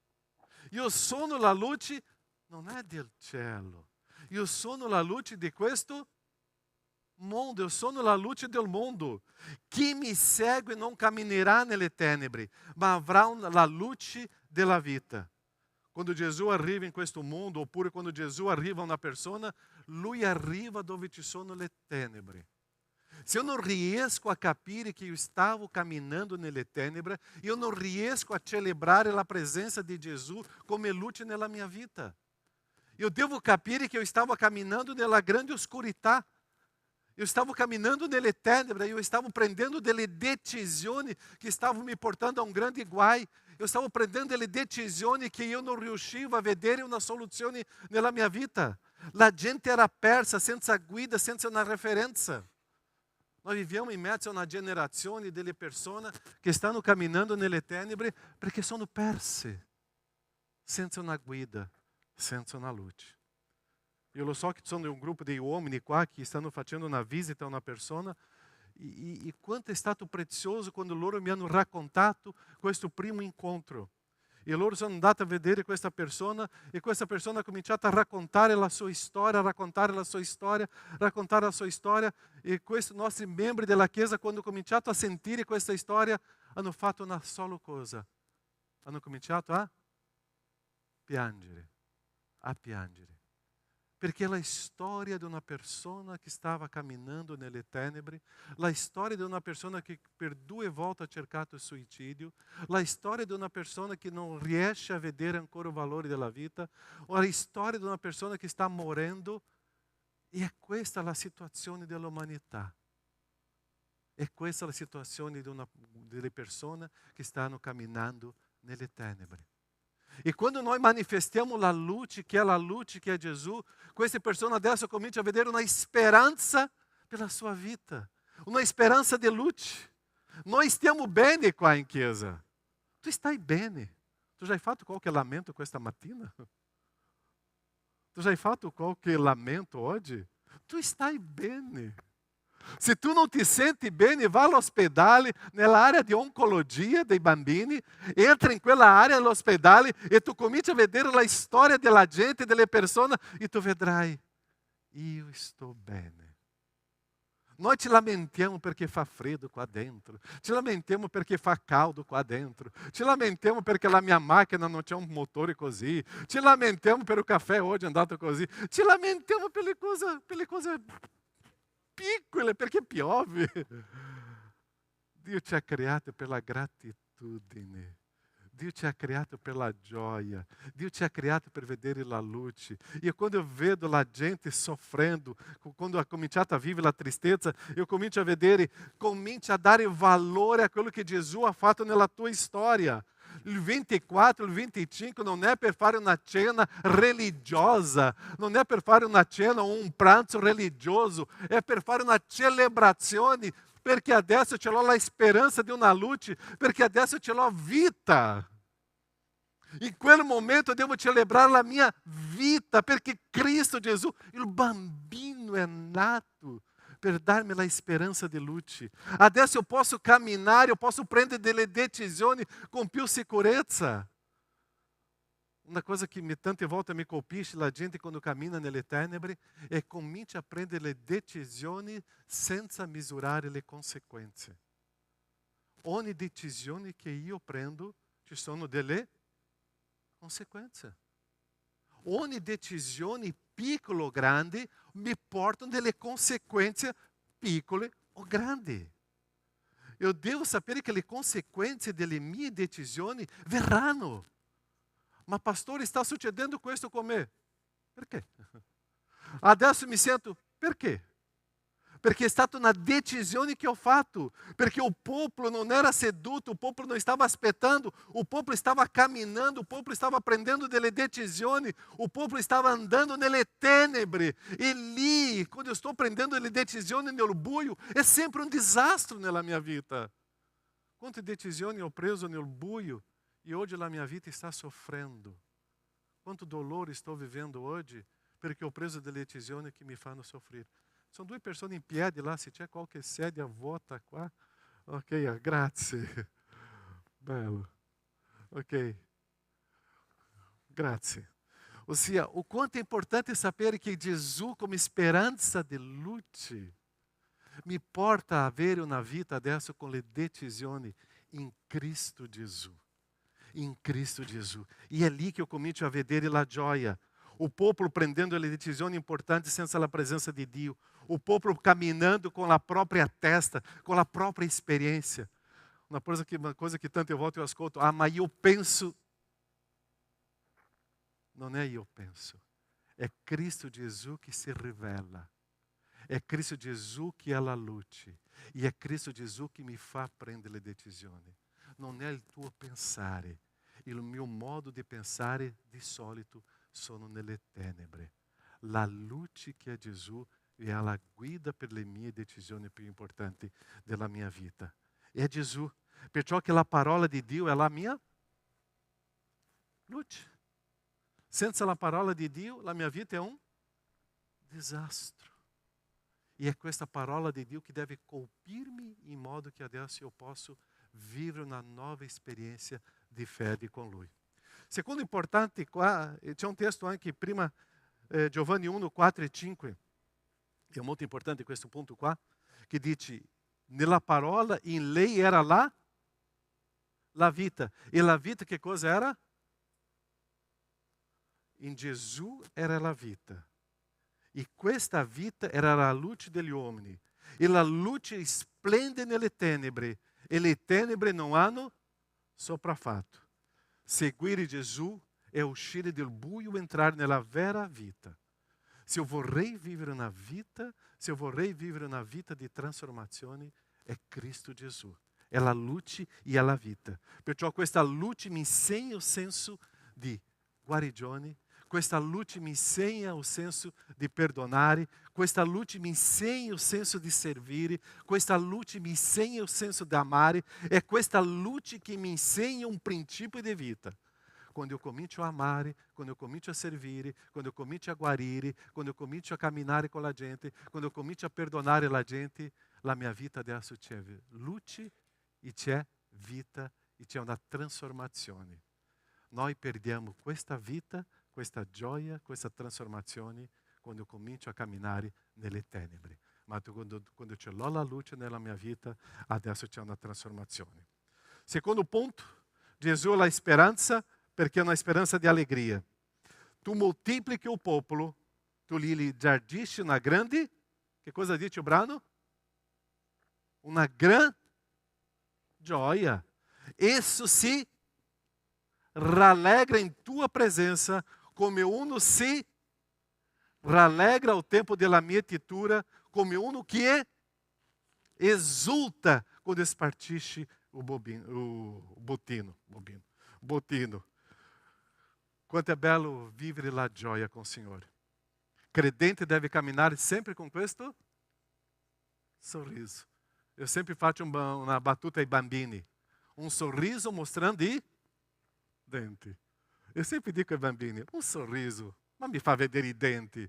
la luce, non è del cielo. Io sono la luce di questo mondo, io sono la luce del mondo. Chi mi segue non camminerà nelle tenebre, ma avrà la luce della vita. Quando Gesù arriva in questo mondo, oppure quando Gesù arriva a una persona, lui arriva dove ci sono le tenebre. Se eu não riesco a capire che io stavo camminando nelle tenebre, io non riesco a celebrare la presenza di Gesù come luce nella mia vita. Io devo capire che io stavo camminando nella grande oscurità. Io stavo camminando nelle tenebre, io stavo prendendo delle decisioni che stavano mi portando a un grande guai. Io stavo prendendo delle decisioni che io non riuscivo a vedere una soluzione nella mia vita. La gente era persa, senza guida, senza una referenza. Noi viviamo in mezzo a una generazione delle persone che stanno camminando nelle tenebre perché sono perse, senza una guida, senza una luce. Io lo so che sono un gruppo di uomini qua che stanno facendo una visita a una persona e quanto è stato prezioso quando loro mi hanno raccontato questo primo incontro. E loro sono andati a vedere questa persona e questa persona ha cominciato a raccontare la sua storia, e questi nostri membri della Chiesa, quando hanno cominciato a sentire questa storia, hanno fatto una sola cosa. Hanno cominciato a piangere. Perché la storia di una persona che stava camminando nelle tenebre, la storia di una persona che per 2 volte ha cercato il suicidio, la storia di una persona che non riesce a vedere ancora i valori della vita, o la storia di una persona che sta morendo, e è questa la situazione dell'umanità. È questa la situazione delle persone che stanno camminando nelle tenebre. E quando noi manifestiamo la luce, che è Gesù, queste persone adesso cominciano a vedere una speranza per la sua vita, una speranza di luce. Noi stiamo bene qua in chiesa. Tu stai bene? Tu já hai fatto qualche lamento questa mattina? Tu já hai fatto qualche lamento oggi? Tu stai bene. Se tu non ti senti bene, vai all'ospedale, nell'area di oncologia dei bambini, entra in quella area all'ospedale e tu cominci a vedere la storia della gente, delle persone, e tu vedrai, io sto bene. Noi ci lamentiamo perché fa freddo qua dentro, ci lamentiamo perché fa caldo qua dentro, ci lamentiamo perché la mia macchina non c'è un motore così, ci lamentiamo per il caffè oggi è andato così, ci lamentiamo per le cose piccole, perché piove. Dio ci ha creato per la gratitudine. Dio ci ha creato per la gioia. Dio ci ha creato per vedere la luce. E quando eu vedo la gente soffrendo, quando ha cominciato a vivere la tristezza, eu comincio a vedere, cominci a dare valore a quello che Gesù ha fatto nella tua storia. Il 24, il 25 non è per fare una cena religiosa, non è per fare una cena o un pranzo religioso, è per fare una celebrazione, perché adesso ce l'ho la speranza di una luce, perché adesso ce l'ho vita. In quel momento devo celebrare la mia vita, perché Cristo Gesù, il bambino è nato per darmi la speranza di luce. Adesso eu posso camminare, eu posso prendere delle decisioni con più sicurezza. Una cosa che tante volte mi colpisce la gente quando cammina nelle tenebre è comincia a prendere le decisioni senza misurare le conseguenze. Ogni decisione che io prendo ci sono delle conseguenze. Ogni decisione piccola o grande mi portano delle conseguenze piccole o grandi. Eu devo sapere che le conseguenze delle mie decisioni verranno. Ma pastore, sta succedendo questo con me. Perché? Adesso mi sento, perché? Perché è stata una decisione che ho fatto, perché o popolo non era seduto, o popolo non stava aspettando, o popolo stava camminando, o popolo stava prendendo delle decisioni, o popolo stava andando nelle tenebre. E lì, quando eu estou prendendo delle decisioni nel buio, è sempre un disastro nella mia vita. Quante decisioni ho preso nel buio e oggi la mia vita sta soffrendo. Quanto dolore estou vivendo oggi perché ho preso delle decisioni che mi fanno soffrire. Sono 2 persone in piedi là, se c'è qualche sedia vuota qua. Ok, grazie. Bello. Ok. Grazie. Ossia, o quanto è importante sapere che Gesù, come speranza di luce, mi porta a avere una vita adesso con le decisioni in Cristo Gesù. In Cristo Gesù. E è lì che eu comincio a vedere la gioia. O popolo prendendo le decisioni importanti senza la presenza di Dio. O popolo camminando com a própria testa, com a própria experiência. Uma coisa que tante volte eu ascolto, mas eu penso. Não é eu penso. É Cristo Jesus que se revela. É Cristo Jesus que é a luce. E é Cristo Jesus que me fa prendere le decisioni. Non è il tuo pensare. Il mio modo di pensare di solito sono nelle tenebre. La luce che è Gesù è la guida per le mie decisioni più importanti della mia vita. È Gesù. Perciò che la parola di Dio è la mia luce. Senza la parola di Dio, la mia vita è un disastro. E è questa parola di Dio che deve colpirmi in modo che adesso io posso vivere una nuova esperienza di fede con Lui. Secondo importante qua, c'è un testo anche prima, Giovanni 1, 4 e 5, che è molto importante questo punto qua, che dice, nella parola, in lei era la vita. E la vita che cosa era? In Gesù era la vita. E questa vita era la luce degli uomini. E la luce splende nelle tenebre. E le tenebre non hanno sopraffatto. Seguire Gesù è uscire del buio e entrare nella vera vita. Se eu vorrei vivere una vita, se eu vorrei vivere una vita di trasformazione, è Cristo Gesù. È la luce e è la vita. Perciò questa luce mi insegna il senso di guarigione, questa luce mi insegna il senso di perdonare, questa luce mi insegna il senso di servire, questa luce mi insegna il senso di amare, è questa luce che mi insegna un principio di vita. Quando eu comincio a amare, quando eu comincio a servire, quando eu comincio a guarire, quando eu comincio a camminare con la gente, quando eu comincio a perdonare la gente, la mia vita adesso c'è luce e c'è vita e c'è una trasformazione. Noi perdiamo questa vita, questa gioia, questa trasformazione quando eu comincio a camminare nelle tenebre. Ma quando ce l'ho la luce nella mia vita, adesso c'è una trasformazione. Secondo punto, Gesù è la speranza, perché è una speranza di allegria. Tu moltiplichi il popolo, tu lhe giardisci una grande, che cosa dice il brano? Una gran gioia. Esso si rallegra in tua presenza, come uno si rallegra ao tempo della mietitura, come uno che esulta quando espartisce o botino. Quanto é bello vivere la gioia com o Senhor. Credente deve caminhar sempre com questo sorriso. Eu sempre faccio una battuta ai bambini. Um sorriso mostrando i denti. Eu sempre dico ai bambini, um sorriso, ma mi fa vedere i denti.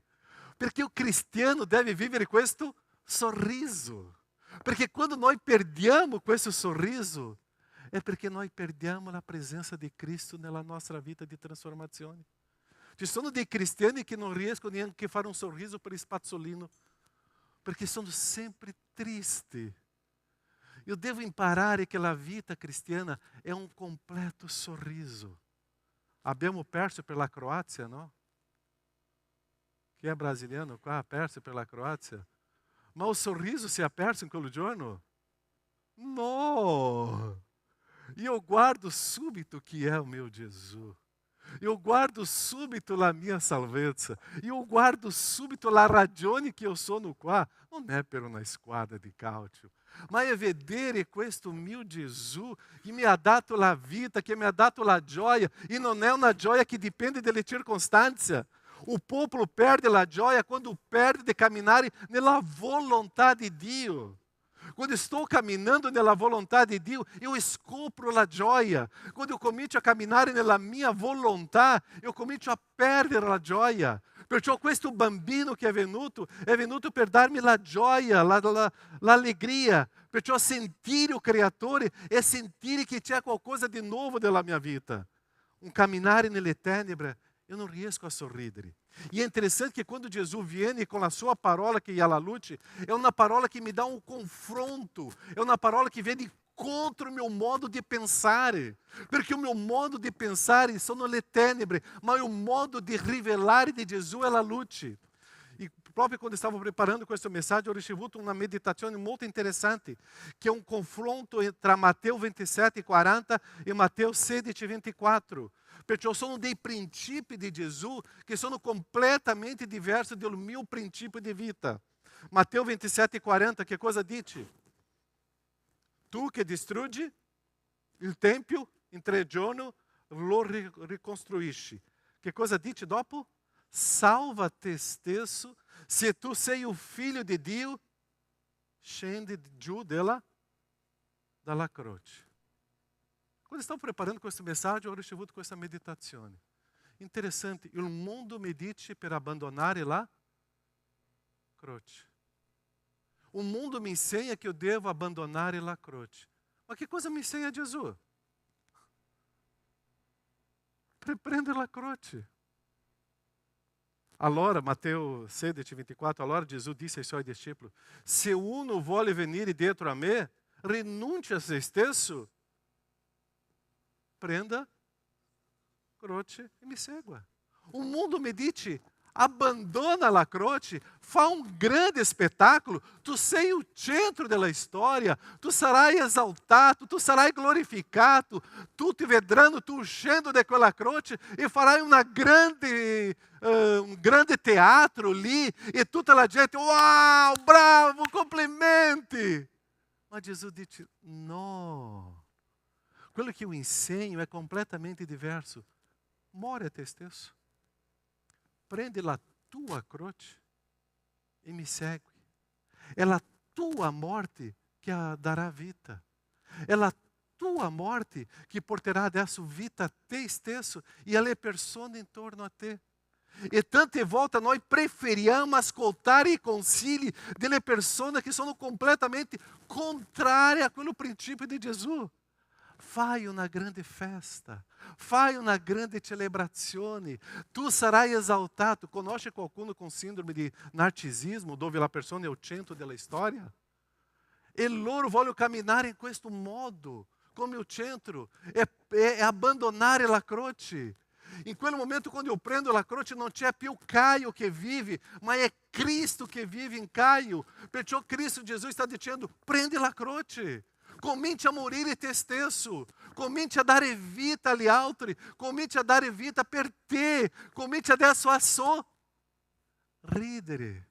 Perché o cristiano deve vivere questo sorriso. Perché quando noi perdiamo questo sorriso, è perché noi perdiamo la presenza di Cristo nella nostra vita di trasformazione. Ci sono dei cristiani che non riescono neanche a fare un sorriso per il spazzolino, perché sono sempre tristi. Io devo imparare che la vita cristiana è un completo sorriso. Abbiamo perso per la Croazia, no? Chi è brasiliano qua ha perso per la Croazia? Ma il sorriso si è perso in quel giorno? No! Io guardo subito chi è il mio Gesù. Io guardo subito la mia salvezza. Io guardo subito la ragione che io sono qua. Non è per una squadra di calcio, ma è vedere questo mio Gesù che mi ha dato la vita, che mi ha dato la gioia. E non è una gioia che dipende dalle circostanze. O popolo perde la gioia quando perde di camminare nella volontà di Dio. Quando estou caminhando nella volontà di Dio, eu scopro la gioia. Quando eu comincio a camminare nella mia volontà, eu comincio a perdere la gioia. Perciò questo bambino che è venuto per darmi la gioia, l'allegria. Perciò sentire il Creatore è sentire che c'è qualcosa di nuovo nella mia vita. Un camminare nelle tenebre, eu não riesco a sorridere. E é interessante que quando Jesus viene com a sua parola que é a luce, é uma parola que me dá um confronto, é uma parola que vem contra o meu modo de pensar, porque o meu modo de pensar sono le tenebre, mas o modo de rivelare de Jesus é a luce. E proprio quando stavo preparando questa mensagem, ho ricevuto una meditazione molto interessante, che è un confronto tra Matteo 27:40 e Matteo 16:24. Perciò sono dei principi di Gesù che sono completamente diversi dal mio principio di vita. Matteo 27:40, che cosa dice? Tu che distruggi il Tempio in 3 giorni lo ricostruisci. Che cosa dice dopo? Salva te stesso, se tu sei o Figlio di Dio, scendi giù dalla croce. Quando stavo preparando questa mensagem, ho ricevuto questa meditazione. Interessante, il mondo mi dice per abbandonare la croce. O mundo mi insegna che io devo abbandonare la croce. Ma che cosa mi insegna Gesù? Per prendere la croce. Allora, Matteo 16:24, allora Gesù disse ai suoi discepoli, se uno vuole venire dietro a me, rinunci a se stesso, prenda croce e mi segua. O mundo me dice, Abbandona la croce, fa un grande spettacolo, tu sei il centro della storia, tu sarai esaltato, tu sarai glorificato, tutti vedranno tu uscendo da quella croce e farai un grande teatro lì e tutta la gente, uau, bravo, complimenti. Ma Gesù dice, no, quello che io insegno è completamente diverso. Muore a te stesso. Prende la tua croce e mi segui. È la tua morte che darà vita. È la tua morte che porterà adesso vita a te stesso e alle persone intorno a te. E tante volte noi preferiamo ascoltare i consigli delle persone che sono completamente contrarie a quello princípio di Gesù. Fai una grande festa, fai una grande celebrazione, tu sarai esaltato. Conosce qualcuno com síndrome di narcisismo, dove la persona è il centro della storia? E loro vogliono camminare in questo modo, come il centro, é abbandonare la croce. In quel momento, quando eu prendo la croce, non c'è più Caio che vive, ma è Cristo che vive in Caio. Perciò Cristo Gesù sta dicendo, prendi la croce. Cominci a morire te stesso, cominci a dare vita agli altri, cominci a dare vita per te, cominci adesso a sorridere.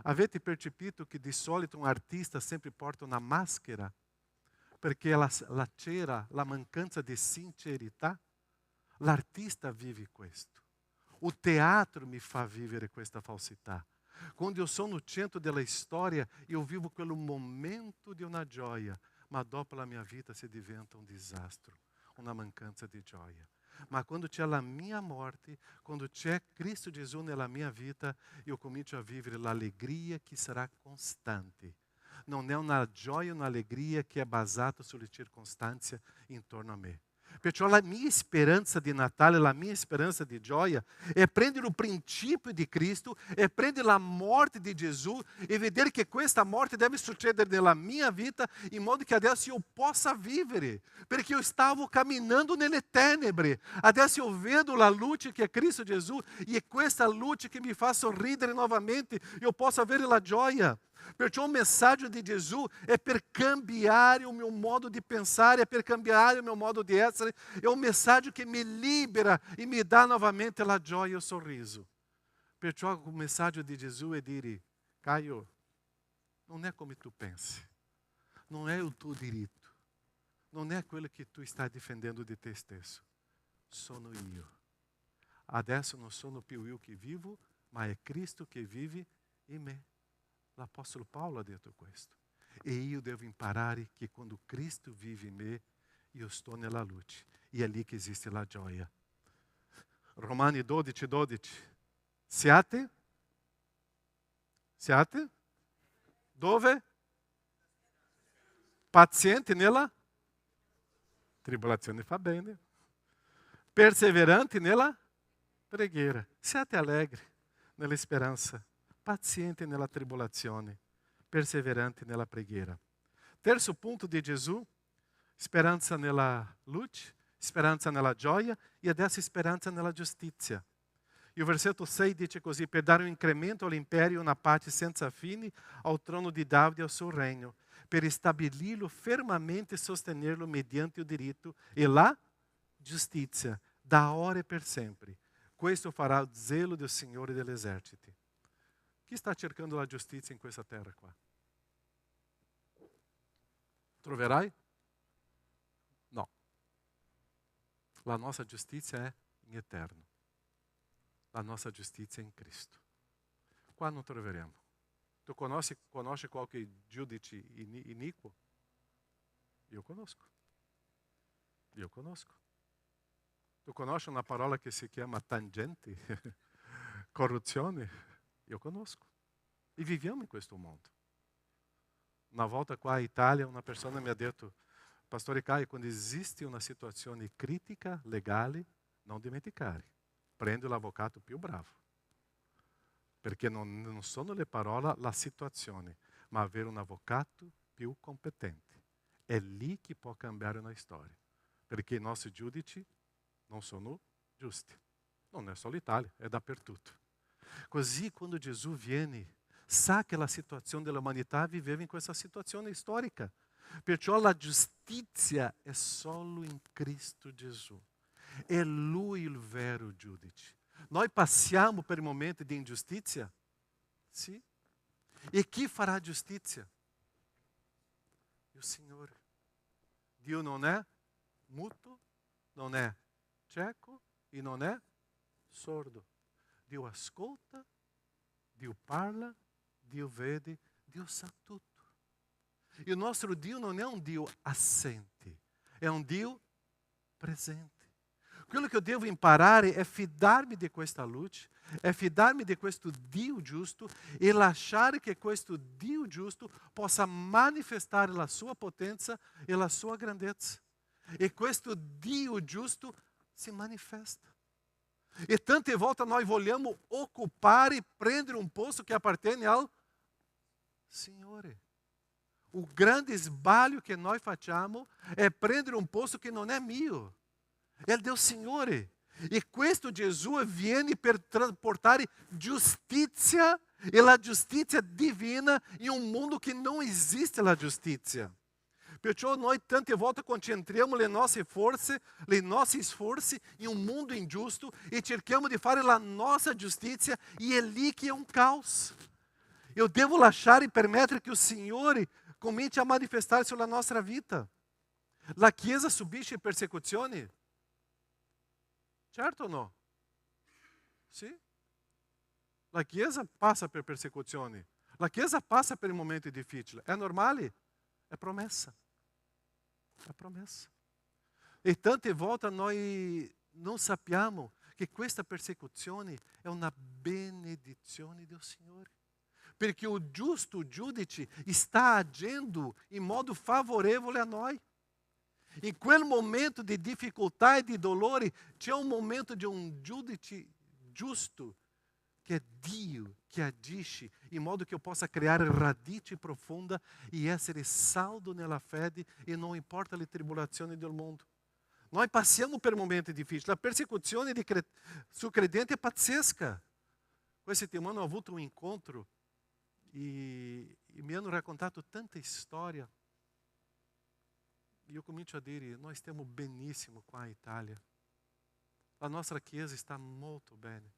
Avete percepito che di solito un artista sempre porta una maschera? Perché la c'era la mancanza di sincerità? L'artista vive questo. O teatro mi fa vivere questa falsità. Quando eu sono no centro della storia, eu vivo quello momento di una gioia. Ma dopo la mia vita si diventa un disastro, una mancanza di gioia. Ma quando c'è la mia morte, quando c'è Cristo Gesù nella mia vita, io comincio a vivere l'allegria che sarà costante. Non è una gioia, un'allegria che è basata sulle circostanze intorno a me. Perciò la mia speranza di Natale, la mia speranza di gioia è prendere il principio di Cristo, è prendere la morte di Gesù e vedere che questa morte deve succedere nella mia vita in modo che adesso io possa vivere, perché io stavo camminando nelle tenebre, adesso io vedo la luce che è Cristo Gesù e è questa luce che mi fa sorridere novamente, io posso avere la gioia. Perciò o messaggio di Gesù è per cambiare o meu modo di pensare, è per cambiare o meu modo di essere, è un messaggio che mi libera e mi dà novamente la gioia e il sorriso. Perciò o messaggio di Gesù è dire, Caio, non è come tu pensi, non è il tuo diritto, non è quello che tu stai difendendo di te stesso, sono io. Adesso non sono più io che vivo, ma è Cristo che vive in me. L'Apostolo Paolo ha detto questo. E io devo imparare che quando Cristo vive in me, io sto nella luce. E è lì che esiste la gioia. Romani 12, 12. Siate? Dove? Pazienti nella tribolazione, fa bene. Perseveranti nella preghiera. Siate allegri nella speranza. Paziente nella tribolazione, perseverante nella preghiera. Terzo punto di Gesù, speranza nella luce, speranza nella gioia e adesso speranza nella giustizia. E o versetto 6 dice così, per dare un incremento all'impero e una pace senza fine al trono di Davide e al suo regno, per stabilirlo fermamente e sostenerlo mediante il diritto e la giustizia, da ora e per sempre. Questo farà il zelo del Signore degli eserciti. Chi sta cercando la giustizia in questa terra qua? Troverai? No. La nostra giustizia è in eterno. La nostra giustizia è in Cristo. Qua non troveremo. Tu conosci qualche giudice iniquo? Io conosco. Tu conosci una parola che si chiama tangenti? Corruzione? Io conosco. E viviamo in questo mondo. Una volta qua in Italia una persona mi ha detto, Pastore Caio, quando esiste una situazione critica, legale, non dimenticare, prendi l'avvocato più bravo. Perché non sono le parole la situazione, ma avere un avvocato più competente. È lì che può cambiare una storia. Perché i nostri giudici non sono giusti. Non è solo l'Italia, è dappertutto. Così quando Gesù viene, sa che la situazione dell'umanità viveva in questa situazione storica. Perciò la giustizia è solo in Cristo Gesù. È Lui il vero giudice. Noi passiamo per momenti di ingiustizia? Sì. E chi farà giustizia? Il Signore. Dio non è muto, non è cieco e non è sordo. Dio ascolta, Dio parla, Dio vede, Dio sa tutto. E il nostro Dio non è un Dio assente, è un Dio presente. Quello che eu devo imparare è fidarmi di questa luce, è fidarmi di questo Dio giusto e lasciare che questo Dio giusto possa manifestare la sua potenza e la sua grandezza. E questo Dio giusto si manifesta. E tante volte nós vogliamo occupare e prendere un posto che appartiene al Signore. O grande sbaglio che nós facciamo è prendere un posto che non è mio. È del Signore. E questo Gesù viene per portare giustizia e la giustizia divina in un mondo che non esiste la giustizia. Perciò noi tante volte concentriamo le nostre forze, i nostri sforzi in un mondo ingiusto e cerchiamo di fare la nostra giustizia e è lì che è un caos. Eu devo lasciare e permettere che il Signore cominci a manifestar sulla nostra vita. La Chiesa subisce persecuzioni? Certo o no? Sì. La Chiesa passa per persecuzioni. La Chiesa passa per momenti difficili. È normale? È promessa. È promessa. E tante volte noi non sappiamo che questa persecuzione è una benedizione del Signore. Perché o giusto giudice está agendo in modo favorevole a noi. In quel momento di difficoltà e di dolore, c'è un momento di un giudice giusto, che è Dio che agisce, in modo che eu possa criare radice profonda e essere saldo nella fede e non importa le tribulazioni del mondo. Noi passiamo per momenti difficili. La persecuzione sul credente è pazzesca. Questa settimana ho avuto un incontro e mi hanno raccontato tanta storia. E eu comincio a dire, nós stiamo benissimo qua in Italia. La nostra chiesa sta molto bene.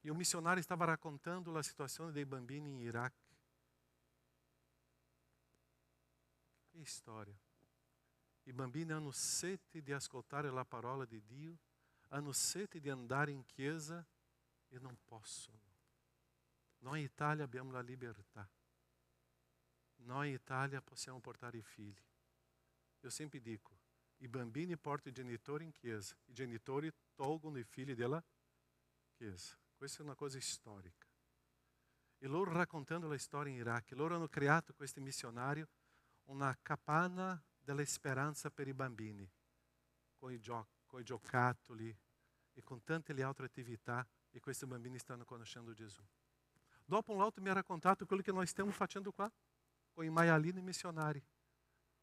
E o missionário stava raccontando la situazione dei bambini in Iraq. Che storia. I bambini hanno sete di ascoltare la parola di Dio, hanno sete di andare in chiesa e non possono. Noi in Italia abbiamo la libertà. Noi in Italia possiamo portare i figli. Eu sempre dico, i bambini portano i genitori in chiesa, i genitori tolgono i figli della chiesa. Questa è una cosa storica. E loro raccontando la storia in Iraq, loro hanno creato questo missionario una capanna della speranza per i bambini, con i giocattoli e con tante le altre attività, e questi bambini stanno conoscendo Gesù. Dopo um outro mi ha raccontato quello che nós stiamo facendo qua, com i maialini missionari,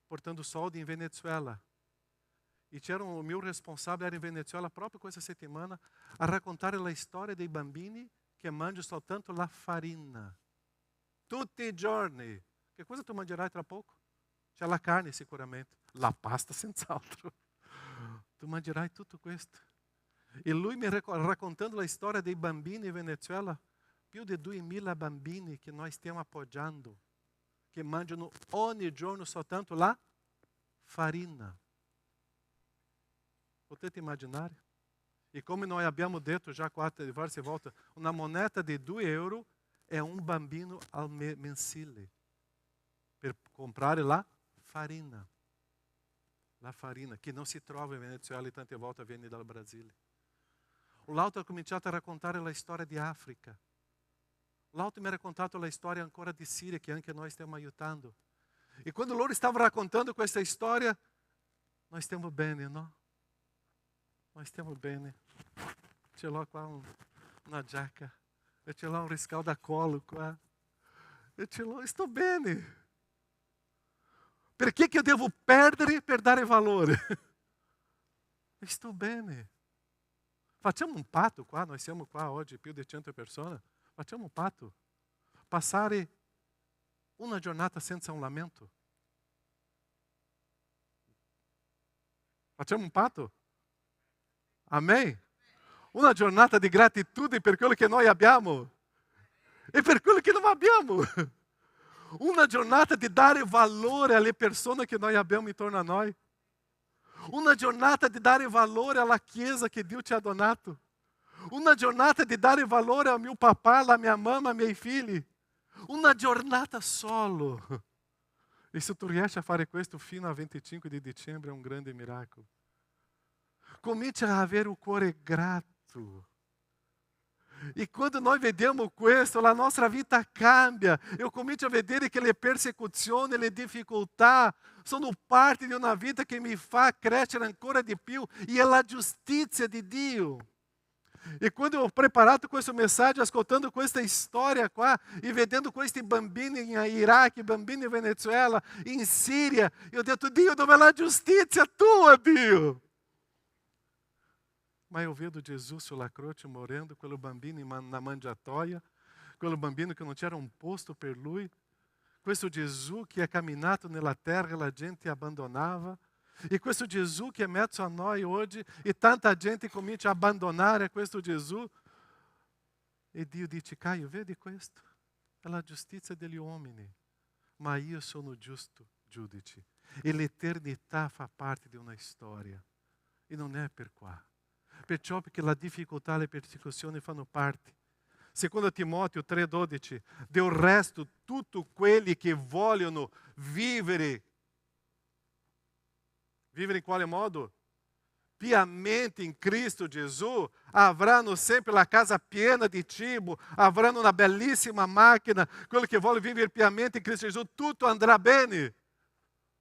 portando soldi in Venezuela. E c'era o mio responsabile era in Venezuela proprio questa settimana a raccontare la storia dei bambini che mangiano soltanto la farina. Tutti i giorni. Che cosa tu mangerai tra poco? C'è la carne sicuramente, la pasta senz'altro. Tu mangerai tutto questo. E lui mi raccontando la storia dei bambini in Venezuela, più di 2000 bambini che noi stiamo appoggiando, che mangiano ogni giorno soltanto la farina. Potete immaginare? E come noi abbiamo detto già diverse volte, una moneta di 2 euro è un bambino al mensile per comprare la farina. La farina, che non si trova in Venezuela e tante volte viene dal Brasile. L'altro ha cominciato a raccontare la storia di Africa. L'altro mi ha raccontato la storia ancora di Siria, che anche noi stiamo aiutando. E quando loro stavano raccontando questa storia, noi stiamo bene, no? Noi stiamo bene. Ce l'ho qua una giacca, e ce l'ho un riscaldacolo qua, e ce l'ho, sto bene. Perché che eu devo perdere per dare valore? Sto bene. Facciamo un patto qua, noi siamo qua oggi più di 100 persone, facciamo un patto. Passare una giornata senza un lamento. Facciamo un patto. Amen. Una giornata di gratitudine per quello che noi abbiamo e per quello che non abbiamo. Una giornata di dare valore alle persone che noi abbiamo intorno a noi. Una giornata di dare valore alla Chiesa che Dio ti ha donato. Una giornata di dare valore al mio papà, alla mia mamma, ai miei figli. Una giornata solo. E se tu riesci a fare questo fino al 25 di dicembre è un grande miracolo. Comincia a avere il cuore grato. E quando noi vediamo questo, la nostra vita cambia. Eu comincio a vedere che le persecuzioni, le difficoltà sono parte di una vita che mi fa crescere ancora di più. E è la giustizia di Dio. E quando eu ho preparato questo messaggio, ascoltando questa storia qua, e vedendo questi bambini in Iraq, bambini in Venezuela, in Síria, eu ho detto, Dio, dove è la giustizia tua, Dio? Ma eu vedo Jesus sulla croce morendo, quello bambino na mangiatoia, quello bambino che non c'era un posto per lui, questo Gesù che è camminato nella terra e la gente abbandonava, e questo Gesù che è mezzo a noi oggi, e tanta gente comincia a abbandonare questo Gesù, e Dio dice, Caio, vedi questo? È la giustizia degli uomini, ma io sono giusto giudice, e l'eternità fa parte di una storia, e non è per qua. Perciò perché la difficoltà e le persecuzioni fanno parte. Secondo Timoteo 3,12, del resto tutti quelli che vogliono vivere in quale modo? Piamente in Cristo Gesù, avranno sempre la casa piena di cibo, avranno una bellissima macchina, quello che vuole vivere piamente in Cristo Gesù, tutto andrà bene.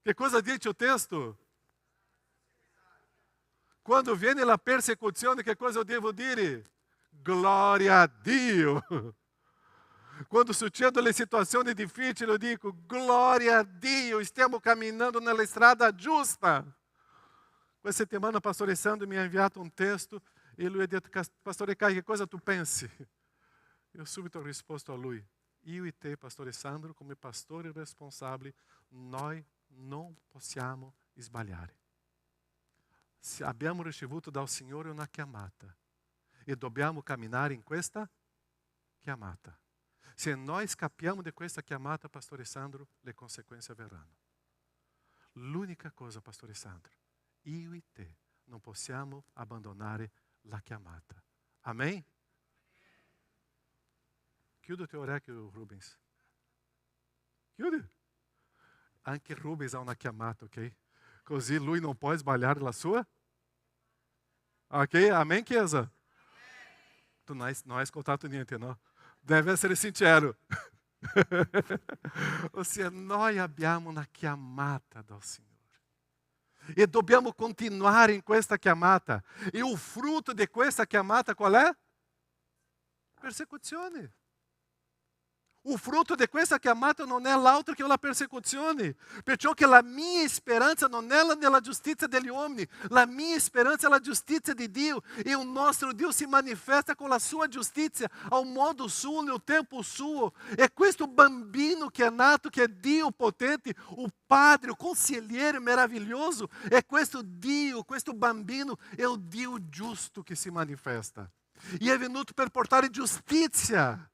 Che cosa dice il testo? Quando viene la persecuzione, che cosa eu devo dire? Glória a Dio. Quando succedono le situazioni difficili, eu dico, glória a Dio, stiamo camminando nella strada giusta. Questa settimana, pastor Sandro mi ha inviato un testo e lui ha detto, pastor Caio, che cosa tu pensi? Eu subito ho risposto a lui, io e te, pastor Sandro, come pastori responsabili, noi non possiamo sbagliare. Se abbiamo ricevuto dal Signore una chiamata e dobbiamo camminare in questa chiamata. Se noi scappiamo di questa chiamata, Pastore Sandro, le conseguenze verranno. L'unica cosa, Pastore Sandro, io e te non possiamo abbandonare la chiamata. Amen? Chiudi il tuo orecchio, Rubens. Chiudi. Anche Rubens ha una chiamata, ok? Così lui non può sbagliare la sua. Ok? Amém, Chiesa? Tu non hai ascoltato niente, no? Deve essere sincero. Ossia, noi abbiamo una chiamata dal Signore. E dobbiamo continuare in questa chiamata. E il frutto di questa chiamata qual è? Persecuzione. Il frutto di questa chiamata non è l'altro che la persecuzione. Perciò che la mia speranza non è nella giustizia degli uomini, la mia speranza è la giustizia di Dio. E il nostro Dio si manifesta con la sua giustizia, al modo suo, nel tempo suo. E questo bambino che è nato, che è Dio potente, il Padre, il consigliere meraviglioso, è questo Dio, questo bambino, è il Dio giusto che si manifesta. E è venuto per portare giustizia.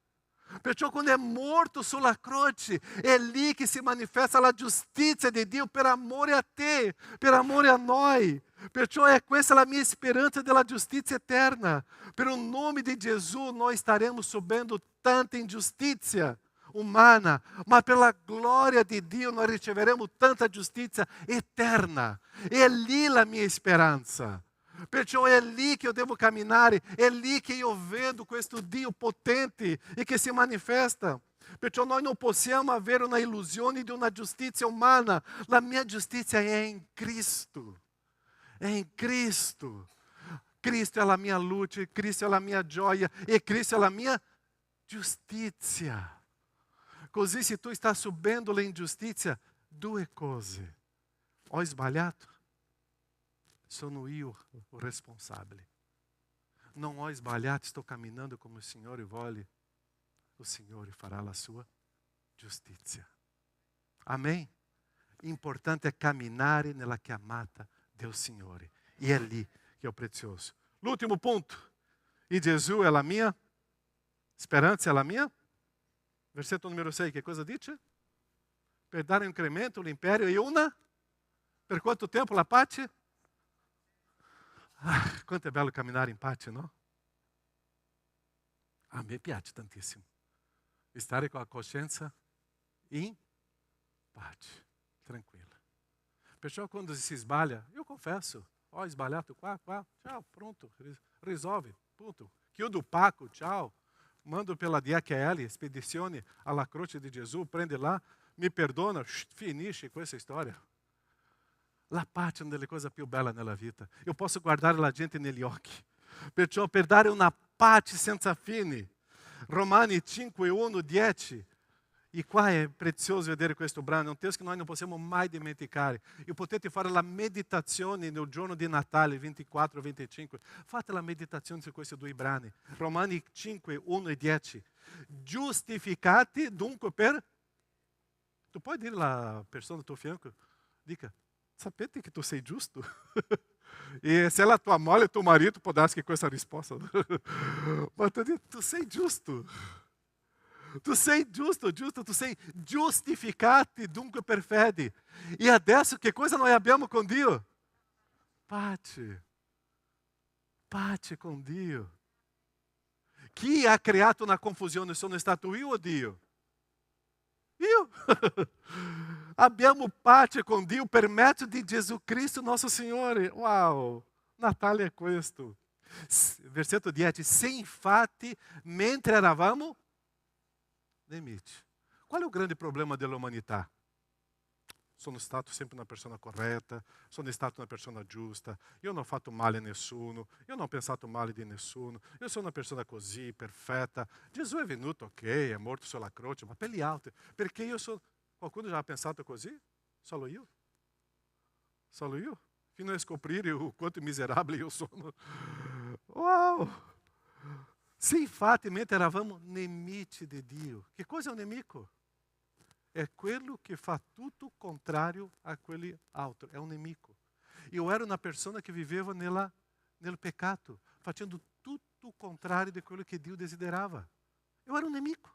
Perciò quando è morto sulla croce, è lì che si manifesta la giustizia di Dio per amore a te, per amore a noi. Perciò è questa la mia speranza della giustizia eterna. Per il nome di Gesù noi staremo subendo tanta ingiustizia umana, ma per la gloria di Dio noi riceveremo tanta giustizia eterna. È lì la mia speranza. Perciò è lì che eu devo camminare, è lì che io vedo questo Dio potente e che si manifesta. Perciò noi non possiamo avere una illusione di una giustizia umana. La mia giustizia è in Cristo. È in Cristo. Cristo è la mia luce, Cristo è la mia gioia e Cristo è la mia giustizia. Così se tu stai subendo l'ingiustizia, due cose. Ho sbagliato? Sono io o responsabile. não ho sbagliato, sto camminando come il Signore vuole, il Signore farà la sua giustizia. Amém? Importante è camminare nella chiamata del Signore. E è lì che è prezioso. L'ultimo punto. E Gesù è la mia speranza, è la mia. Versetto numero 6, che cosa dice? Per dare incremento all'imperio e una? Per quanto tempo la pace? Quanto è bello camminare in pace, no? A me piace tantissimo. Stare con la coscienza in pace, tranquilla. Perciò quando si sbaglia, io confesso, ho sbagliato qua, ciao, pronto, risolve, punto. Chiudo il pacco, ciao. Mando pela DHL, spedizione alla croce di Gesù, prende là, mi perdona, finisce questa storia. La pace è una delle cose più belle nella vita. Io posso guardare la gente negli occhi. Perciò per dare una pace senza fine. Romani 5, 1, 10. E qua è prezioso vedere questo brano, è un testo che noi non possiamo mai dimenticare. E potete fare la meditazione nel giorno di Natale, 24 e 25. Fate la meditazione su questi due brani. Romani 5, 1 e 10. Giustificati dunque per... Tu puoi dire alla persona al tuo fianco, dica, sapete che tu sei giusto? E se ela tua moglie, tuo marito può darsi questa risposta. Ma tu sei giusto. Tu sei giusto, tu sei giustificati dunque per fede. E adesso che cosa noi abbiamo con Dio? Pace. Pace con Dio. Chi ha creato una confusione? Sono stato io o Dio? Io. Abbiamo pace con Dio per mezzo di Gesù Cristo nosso Signore. Wow, Natale è questo. Versetto 10. Se infatti, mentre eravamo nemici. Qual è il grande problema dell'umanità? Sono stato sempre una persona corretta, sono stato una persona giusta, io non ho fatto male a nessuno, io non ho pensato male di nessuno, io sono una persona così, perfetta. Gesù è venuto, ok, è morto sulla croce, ma per gli altri, perché io sono... Qualcuno già ha pensato così? Solo io? Solo io? Fino a scoprire o quanto miserabile io sono. Uau! Se infatti, mentre eravamo nemici di Dio. Che cosa è un nemico? È quello che fa tutto contrario a quelli altro. È un nemico. Io ero una persona che viveva nel peccato, facendo tutto il contrario di quello che Dio desiderava. Eu era um nemico.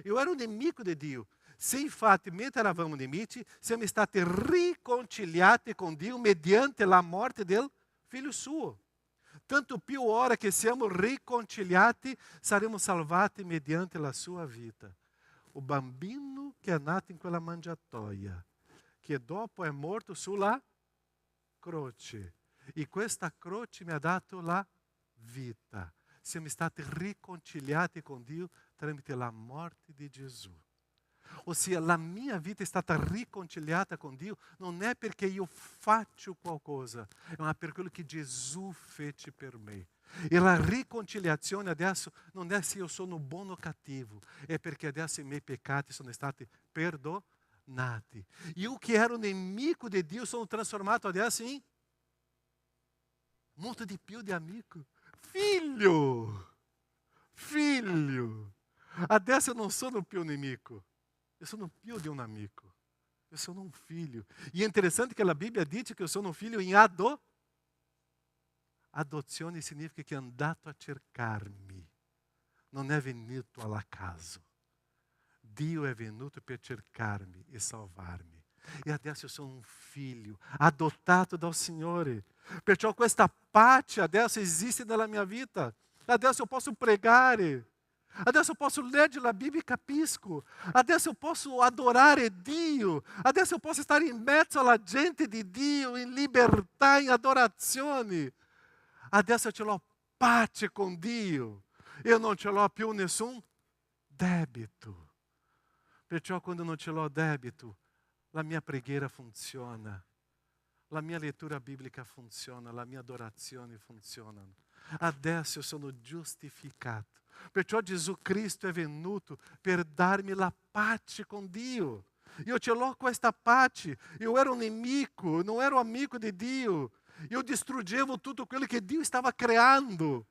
Eu era um nemico di Dio. Se infatti, mentre eravamo nemici, siamo stati riconciliati con Dio mediante la morte del Figlio suo. Tanto più ora che siamo riconciliati, saremo salvati mediante la sua vita. O bambino che è nato in quella mangiatoia, che dopo è morto sulla croce. E questa croce mi ha dato la vita. Siamo stati riconciliati con Dio tramite la morte di Gesù. Ossia, la mia vita è stata riconciliata con Dio non è perché io faccio qualcosa, ma per quello che Gesù fece per me. E la riconciliazione adesso non è se io sono buono o cattivo, è perché adesso i miei peccati sono stati perdonati. Io che ero nemico di Dio sono trasformato adesso in molto di più di amico. Figlio! Figlio! Adesso eu não sono più nemico. Eu sono più di un amico. Eu sono un figlio. E é interessante que a Bíblia diz que eu sono un figlio in adozione significa che è andato a cercarmi. Non è venuto all'acaso. Dio è venuto per cercarmi e salvarmi. E adesso eu sono un figlio adottato dal Signore. Perciò questa pace adesso esiste nella mia vita. Adesso eu posso pregare. Adesso eu posso ler la Bibbia e capisco. Adesso eu posso adorare Dio. Adesso eu posso estar in mezzo alla gente di Dio, in libertà, in adorazione. Adesso eu ce l'ho pace con Dio. Eu non ce l'ho più nessun debito. Perciò quando non ce l'ho debito, la mia preghiera funziona. La mia lettura biblica funziona, la mia adorazione funziona. Adesso eu sono giustificato. Perciò Gesù Cristo è venuto per darmi la pace con Dio. Io ce l'ho questa pace. Io ero un nemico, non ero amico di Dio. Io distruggevo tutto quello che Dio stava creando.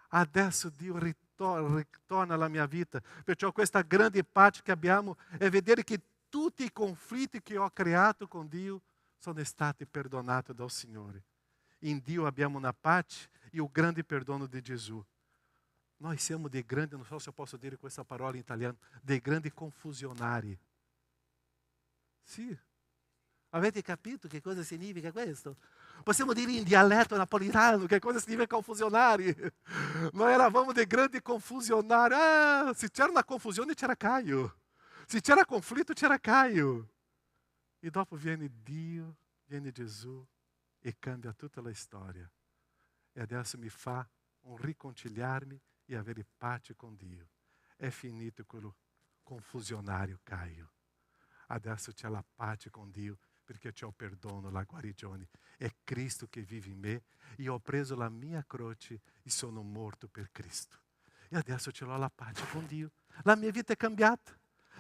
Adesso Dio ritorna alla mia vita. Perciò questa grande pace che abbiamo è vedere che tutti i conflitti che ho creato con Dio sono stati perdonati dal Signore. In Dio abbiamo una pace e il grande perdono di Gesù. Noi siamo dei grandi, non so se eu posso dire questa parola in italiano, dei grandi confusionari. Sì. Avete capito che cosa significa questo? Possiamo dire in dialetto napolitano che cosa significa confusionari. Noi eravamo dei grandi confusionari. Ah, se c'era una confusione c'era Caio. Se c'era conflitto c'era Caio. E dopo viene Dio, viene Gesù e cambia tutta la storia. E adesso mi fa riconciliarmi e avere pace con Dio. È finito quello confusionario Caio. Adesso c'è la pace con Dio perché c'è il perdono, la guarigione. È Cristo che vive in me e ho preso la mia croce e sono morto per Cristo. E adesso ce l'ho la pace con Dio. La mia vita è cambiata.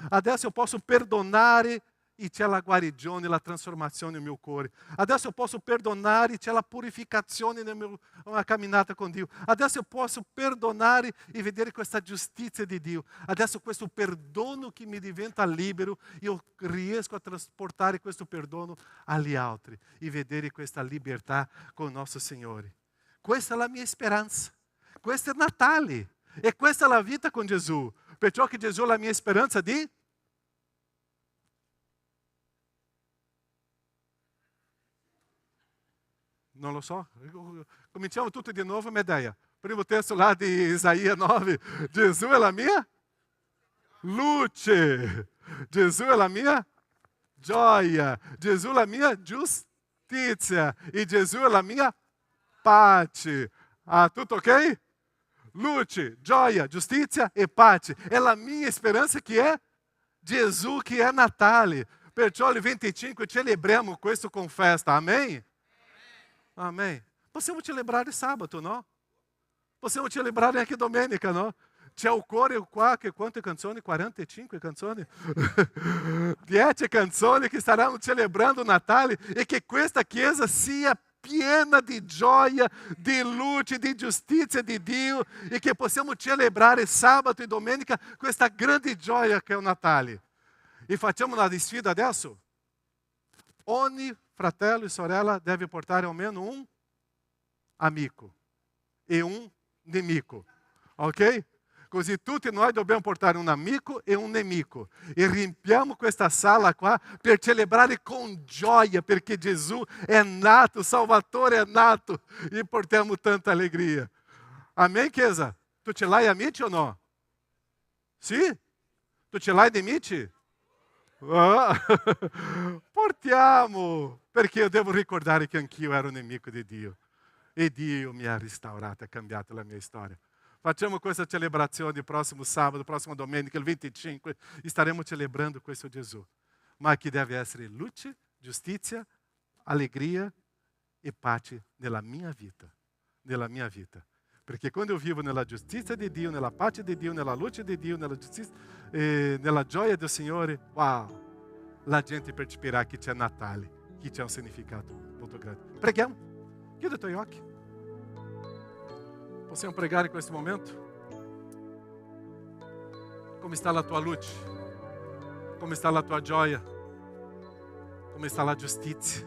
Adesso eu posso perdonare e c'è la guarigione, la trasformazione nel mio cuore. Adesso eu posso perdonare e c'è la purificazione nella camminata con Dio. Adesso eu posso perdonare e vedere questa giustizia di Dio. Adesso questo perdono che mi diventa libero, io riesco a trasportare questo perdono agli altri e vedere questa libertà con il nostro Signore. Questa è la mia speranza. Questo è Natale. E questa è la vita con Gesù. Perciò che Gesù è la mia speranza di... Non lo so. Cominciamo tutto di nuovo, Medea. Primo testo lá di Isaia 9. Gesù è la mia luce. Gesù è la mia gioia. Gesù è la mia giustizia. E Gesù è la mia pace. Ah, tutto ok? Luce, gioia, giustizia e pace. È la mia speranza che è Gesù, che è Natale. Perciò il 25 celebriamo questo con festa. Amém? Amém. Possiamo celebrare sabato, no? Possiamo celebrare anche domenica, no? C'è il cuore qua, che quante canzoni? 45 canzoni? 10 canzoni che staranno celebrando Natale e che questa chiesa sia piena di gioia, di luce, di giustizia di Dio e che possiamo celebrare sabato e domenica questa grande gioia che è il Natale. E facciamo una sfida adesso? Ogni fratello e sorella deve portare almeno un amico e un nemico, ok? Così tutti noi dobbiamo portare un amico e un nemico. E riempiamo questa sala qua per celebrare con gioia, perché Gesù è nato, o Salvatore è nato, e portiamo tanta allegria. Amém, chiesa? Tu ce l'hai amici o no? Sì? Tu ce l'hai nemici? Ah. Portiamo, perché io devo ricordare che anch'io ero nemico di Dio. E Dio mi ha restaurato, ha cambiato la mia storia. Facciamo questa celebrazione prossimo sabato, prossima domenica, il 25, staremo celebrando questo Gesù. Ma che deve essere luce, giustizia, allegria e pace nella mia vita. Nella mia vita. Perché quando eu vivo nella giustizia di Dio, nella pace di Dio, nella luce di Dio, nella giustizia, nella gioia del Signore, wow! La gente percepirà che c'è Natale, che c'è un significato molto grande. Preghiamo. Chiudi i tuoi occhi. Possiamo pregare in questo momento? Come sta la tua luce? Come sta la tua gioia? Come sta la giustizia?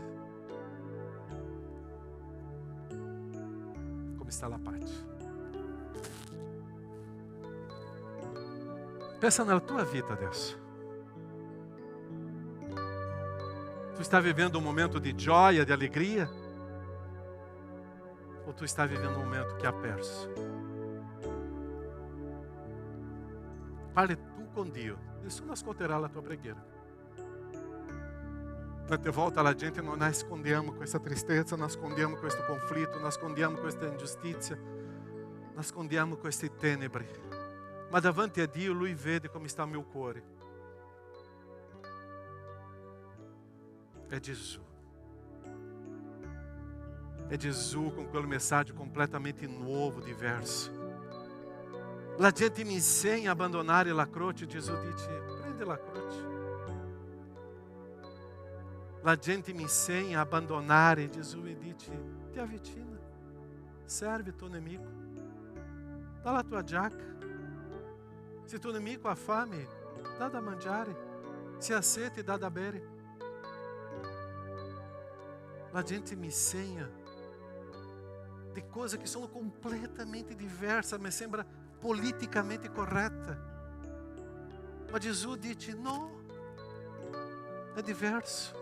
Come sta la pace? Pensa nella tua vita adesso. Tu está vivendo um momento de gioia, de alegria? Ou tu está vivendo um momento que ha perso? Parle tu com Dio. Nessuno ascolterà la tua preghiera. Tante volte la gente non nascondiamo questa tristezza, nascondiamo questo conflitto, nascondiamo questa ingiustizia, nascondiamo queste tenebre. Ma davanti a Dio Lui vede come sta il mio cuore. È Gesù. È Gesù con quel messaggio completamente nuovo, diverso. La gente mi insegna a abbandonare la croce. Gesù dice, prende la croce. La gente mi insegna a abbandonare. Gesù mi dice, ti avvicina. Serve tuo nemico. dà la tua giacca. Se tuo nemico ha fame, dà da mangiare. Se ha sete, dà da bere. La gente mi insegna di cose che sono completamente diverse, mi sembra politicamente corretta. Ma Gesù dice no, è diverso.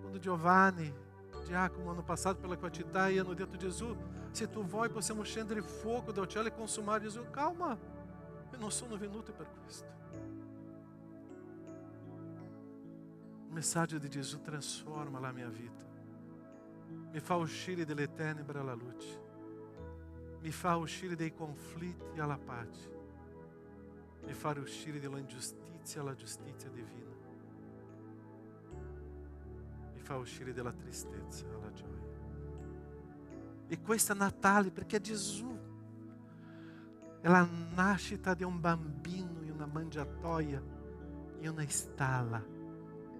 Quando Giovanni, Giacomo, ano passato pela tua città, e hanno detto Gesù, se tu vuoi possiamo scendere fuoco dal cielo e consumare. Gesù, calma, io non sono venuto per questo. Il messaggio di Gesù trasforma la mia vita. Mi fa uscire dalle tenebre alla luce. Mi fa uscire dai conflitti alla pace. Mi fa uscire dall'ingiustizia alla giustizia divina. Mi fa uscire dalla tristezza alla gioia. E questo è Natale perché Gesù è la nascita di un bambino in una mangiatoia, in una stalla.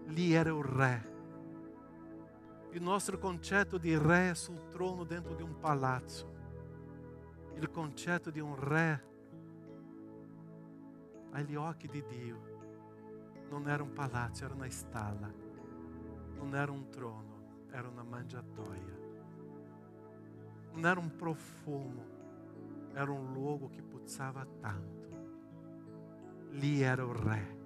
Lì era il re. Il nostro concetto di re è sul trono dentro di un palazzo. Il concetto di un re agli occhi di Dio non era un palazzo, era una stalla. Non era un trono, era una mangiatoia. Non era un profumo, era un luogo che puzzava tanto. Lì era il re,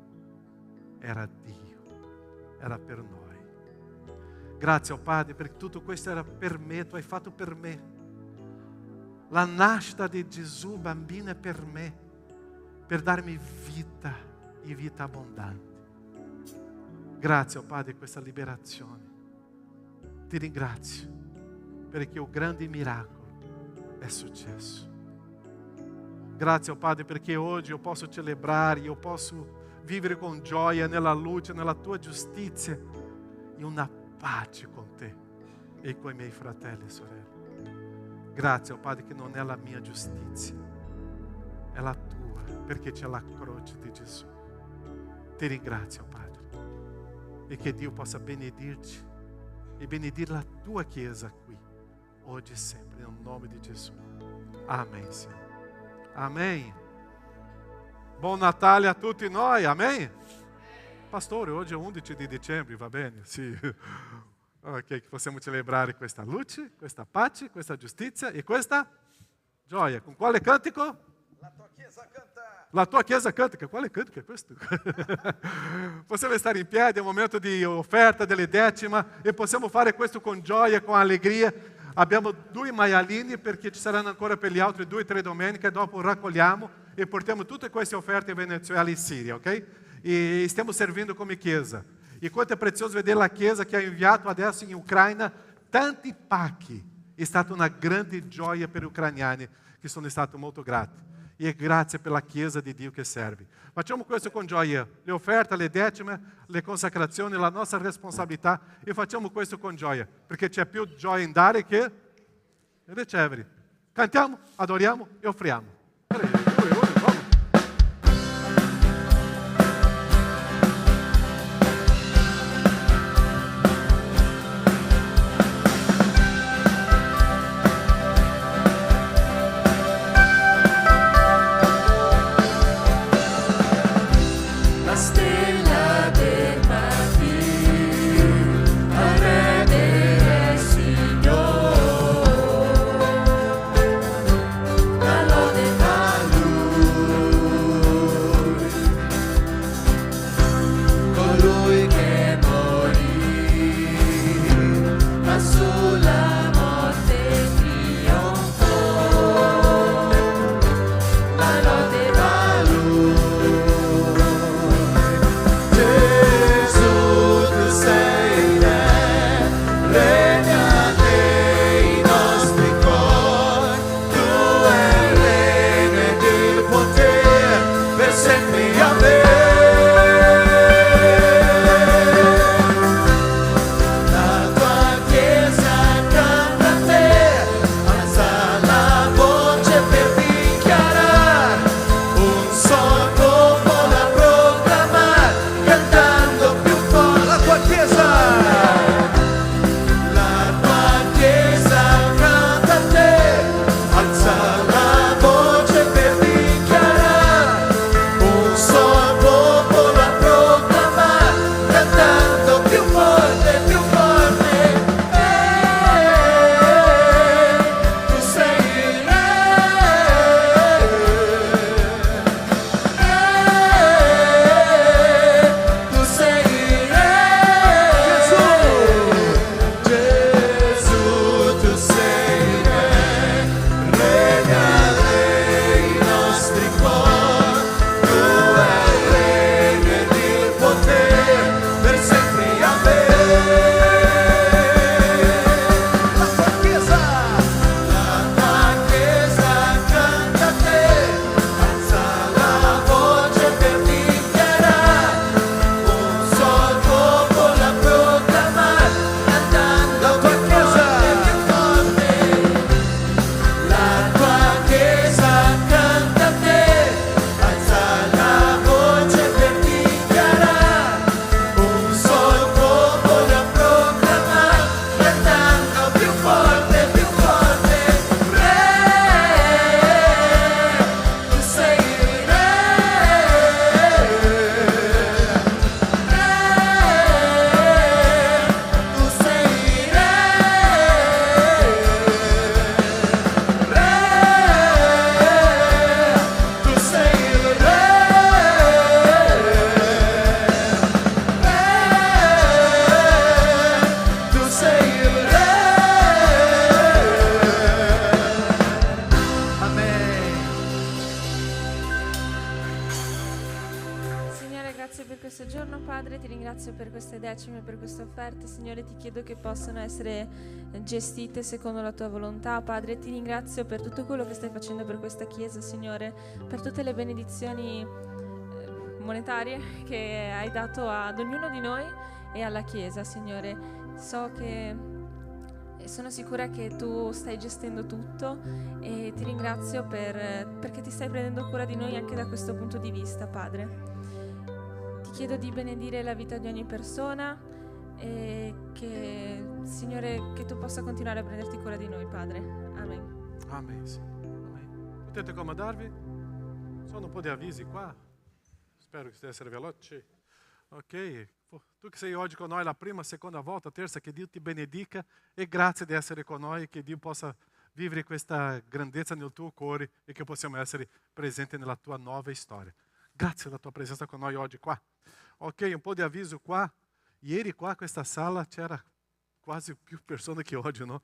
era Dio, era per noi. Grazie, oh Padre, perché tutto questo era per me, tu hai fatto per me. La nascita di Gesù, bambino, è per me, per darmi vita e vita abbondante. Grazie, oh Padre, per questa liberazione. Ti ringrazio, perché il grande miracolo è successo. Grazie, oh Padre, perché oggi io posso celebrare, io posso vivere con gioia nella luce, nella tua giustizia, in una pace con te e con i miei fratelli e sorelle. Grazie, oh Padre, che non è la mia giustizia, è la tua, perché c'è la croce di Gesù. Ti ringrazio, oh Padre, e che Dio possa benedirci e benedire la tua Chiesa qui, oggi e sempre, nel nome di Gesù. Amen, Signore. Amen. Buon Natale a tutti noi, amen. Pastore, oggi è 11 di dicembre, va bene? Sì. Ok, che possiamo celebrare questa luce, questa pace, questa giustizia e questa gioia. Con quale cantico? La tua Chiesa canta. La tua Chiesa canta. Quale cantico è questo? Possiamo stare in piedi, è un momento di offerta delle decima e possiamo fare questo con gioia, con allegria. Abbiamo 2 maialini perché ci saranno ancora per gli altri 2 o 3 domeniche, dopo raccogliamo e portiamo tutte queste offerte in Venezuela e Siria, ok? E stiamo servindo come Chiesa. E quanto è prezioso vedere la Chiesa che ha inviato adesso in Ucraina tanti pacchi. È stata una grande gioia per gli ucraniani che sono stati molto grati. E grazie per la Chiesa di Dio che serve. Facciamo questo con gioia. Le offerte, le decime, le consacrazioni, la nostra responsabilità. E facciamo questo con gioia. Perché c'è più gioia in dare che ricevere. Cantiamo, adoriamo e offriamo. 3, 2, 1, vamos. Lode giorno, Padre, ti ringrazio per queste decime, per queste offerte. Signore, ti chiedo che possano essere gestite secondo la tua volontà. Padre, ti ringrazio per tutto quello che stai facendo per questa Chiesa, Signore, per tutte le benedizioni monetarie che hai dato ad ognuno di noi e alla Chiesa, Signore. So che sono sicura che tu stai gestendo tutto e ti ringrazio perché ti stai prendendo cura di noi anche da questo punto di vista, Padre. Ti chiedo di benedire la vita di ogni persona e che, Signore, che tu possa continuare a prenderti cura di noi, Padre. Amen. Amen, Signore. Amen. Potete accomodarvi? Sono un po' di avvisi qua. Spero che sia essere veloci. Ok, tu che sei oggi con noi la prima, seconda volta, terza, che Dio ti benedica e grazie di essere con noi, che Dio possa vivere questa grandezza nel tuo cuore e che possiamo essere presenti nella tua nuova storia. Grazie della tua presenza con noi oggi qua. Ok, un po' di avviso qua. Ieri qua questa sala c'era quasi più persone che oggi, no?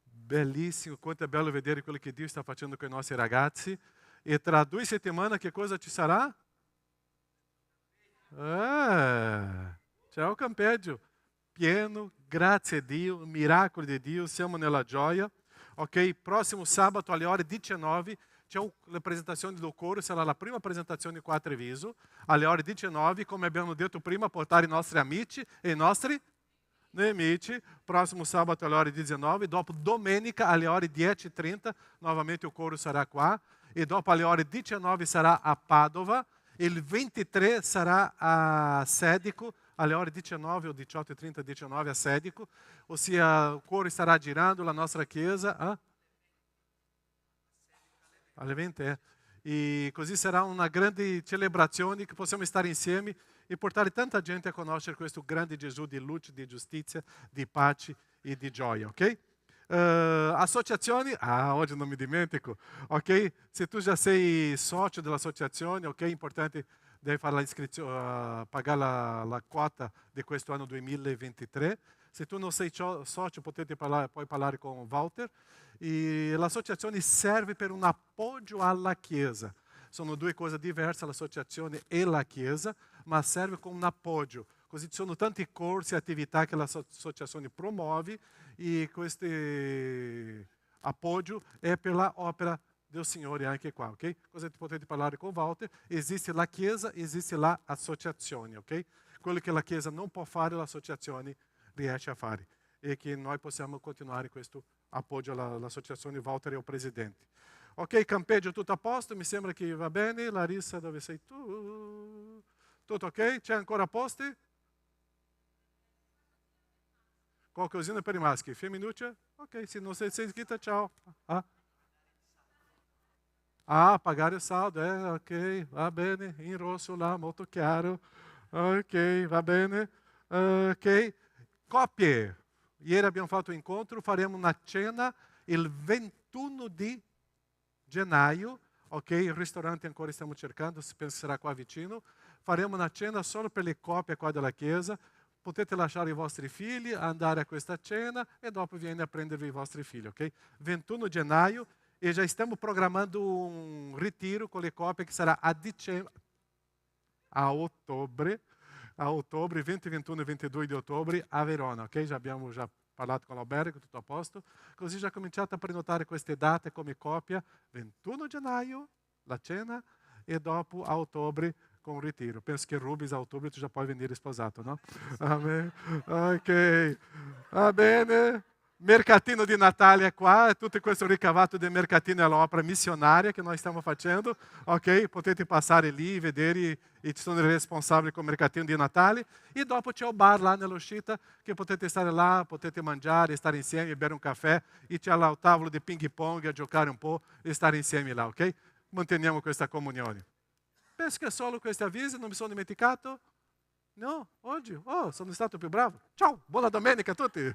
Bellissimo, quanto è bello vedere quello che Dio sta facendo con i nostri ragazzi. E tra 2 settimane che cosa ci sarà? C'è un campeggio pieno, grazie a Dio, miracolo di Dio, siamo nella gioia. Ok, prossimo sabato alle ore 19 c'è la presentazione del coro, sarà la prima presentazione qua a Treviso, alle ore 19, come abbiamo detto prima, portare i nostri amici e i nostri nemici. Prossimo sabato alle ore 19, dopo domenica alle ore 10:30, novamente il coro sarà qua, e dopo alle ore 19 sarà a Padova, il 23 sarà a Sedico, alle ore 19 o 18:30, 19 a Sedico, ossia il coro starà girando la nostra chiesa. Alle 20, E così sarà una grande celebrazione che possiamo stare insieme e portare tanta gente a conoscere questo grande Gesù di luce, di giustizia, di pace e di gioia, ok? Associazioni, oggi non mi dimentico, ok? Se tu già sei socio dell'associazione, ok? È importante, devi fare l'iscrizione, pagare la quota di questo anno 2023. Se tu non sei socio, puoi parlare con Walter. E l'associazione serve per un appoggio alla Chiesa. Sono 2 cose diverse, l'associazione e la Chiesa, ma serve come un appoggio. Così ci sono tanti corsi e attività che l'associazione promuove e questo appoggio è per l'opera del Signore anche qua, ok? Così potete parlare con Walter. Esiste la Chiesa, esiste l'associazione, ok? Quello che la Chiesa non può fare, l'associazione riesce a fare. E che noi possiamo continuare questo appoggio all'associazione. Walter è il presidente. Ok, campeggio tutto a posto, mi sembra che va bene. Larissa, dove sei tu? Tutto ok? C'è ancora posti? Qualcosina per i maschi. Femminuccia? Ok, se non sei iscritta, ciao. Pagare il saldo, ok, va bene. In rosso là, molto chiaro. Ok, va bene. Ok, coppie. Ieri abbiamo fatto un incontro, faremo una cena il 21 di gennaio, ok? Il ristorante ancora stiamo cercando, penso sarà qua vicino. Faremo una cena solo per le coppie qua della chiesa. Potete lasciare i vostri figli, andare a questa cena e dopo viene a prendervi i vostri figli, ok? 21 gennaio e già stiamo programmando un ritiro con le coppie che sarà a ottobre, 20, 21 e 22 di ottobre a Verona, ok? Abbiamo già parlato con l'albergo, tutto a posto. Così già cominciate a prenotare queste date come coppia. 21 gennaio, la cena, e dopo a ottobre con il ritiro. Penso che Rubens a ottobre tu già puoi venire sposato, no? Amen. Ok, va bene. Mercatino di Natale qua, tutto questo ricavato del mercatino è l'opera missionaria che noi stiamo facendo, ok? Potete passare lì, vedere e ci sono i responsabili con il mercatino di Natale e dopo c'è il bar là nell'uscita che potete stare là, potete mangiare, stare insieme, bere un caffè e c'è là il tavolo di ping pong a giocare un po' e stare insieme là, ok? Manteniamo questa comunione. Penso che solo questi avvisi, non mi sono dimenticato? No, oggi? Sono stato più bravo. Ciao, buona domenica a tutti!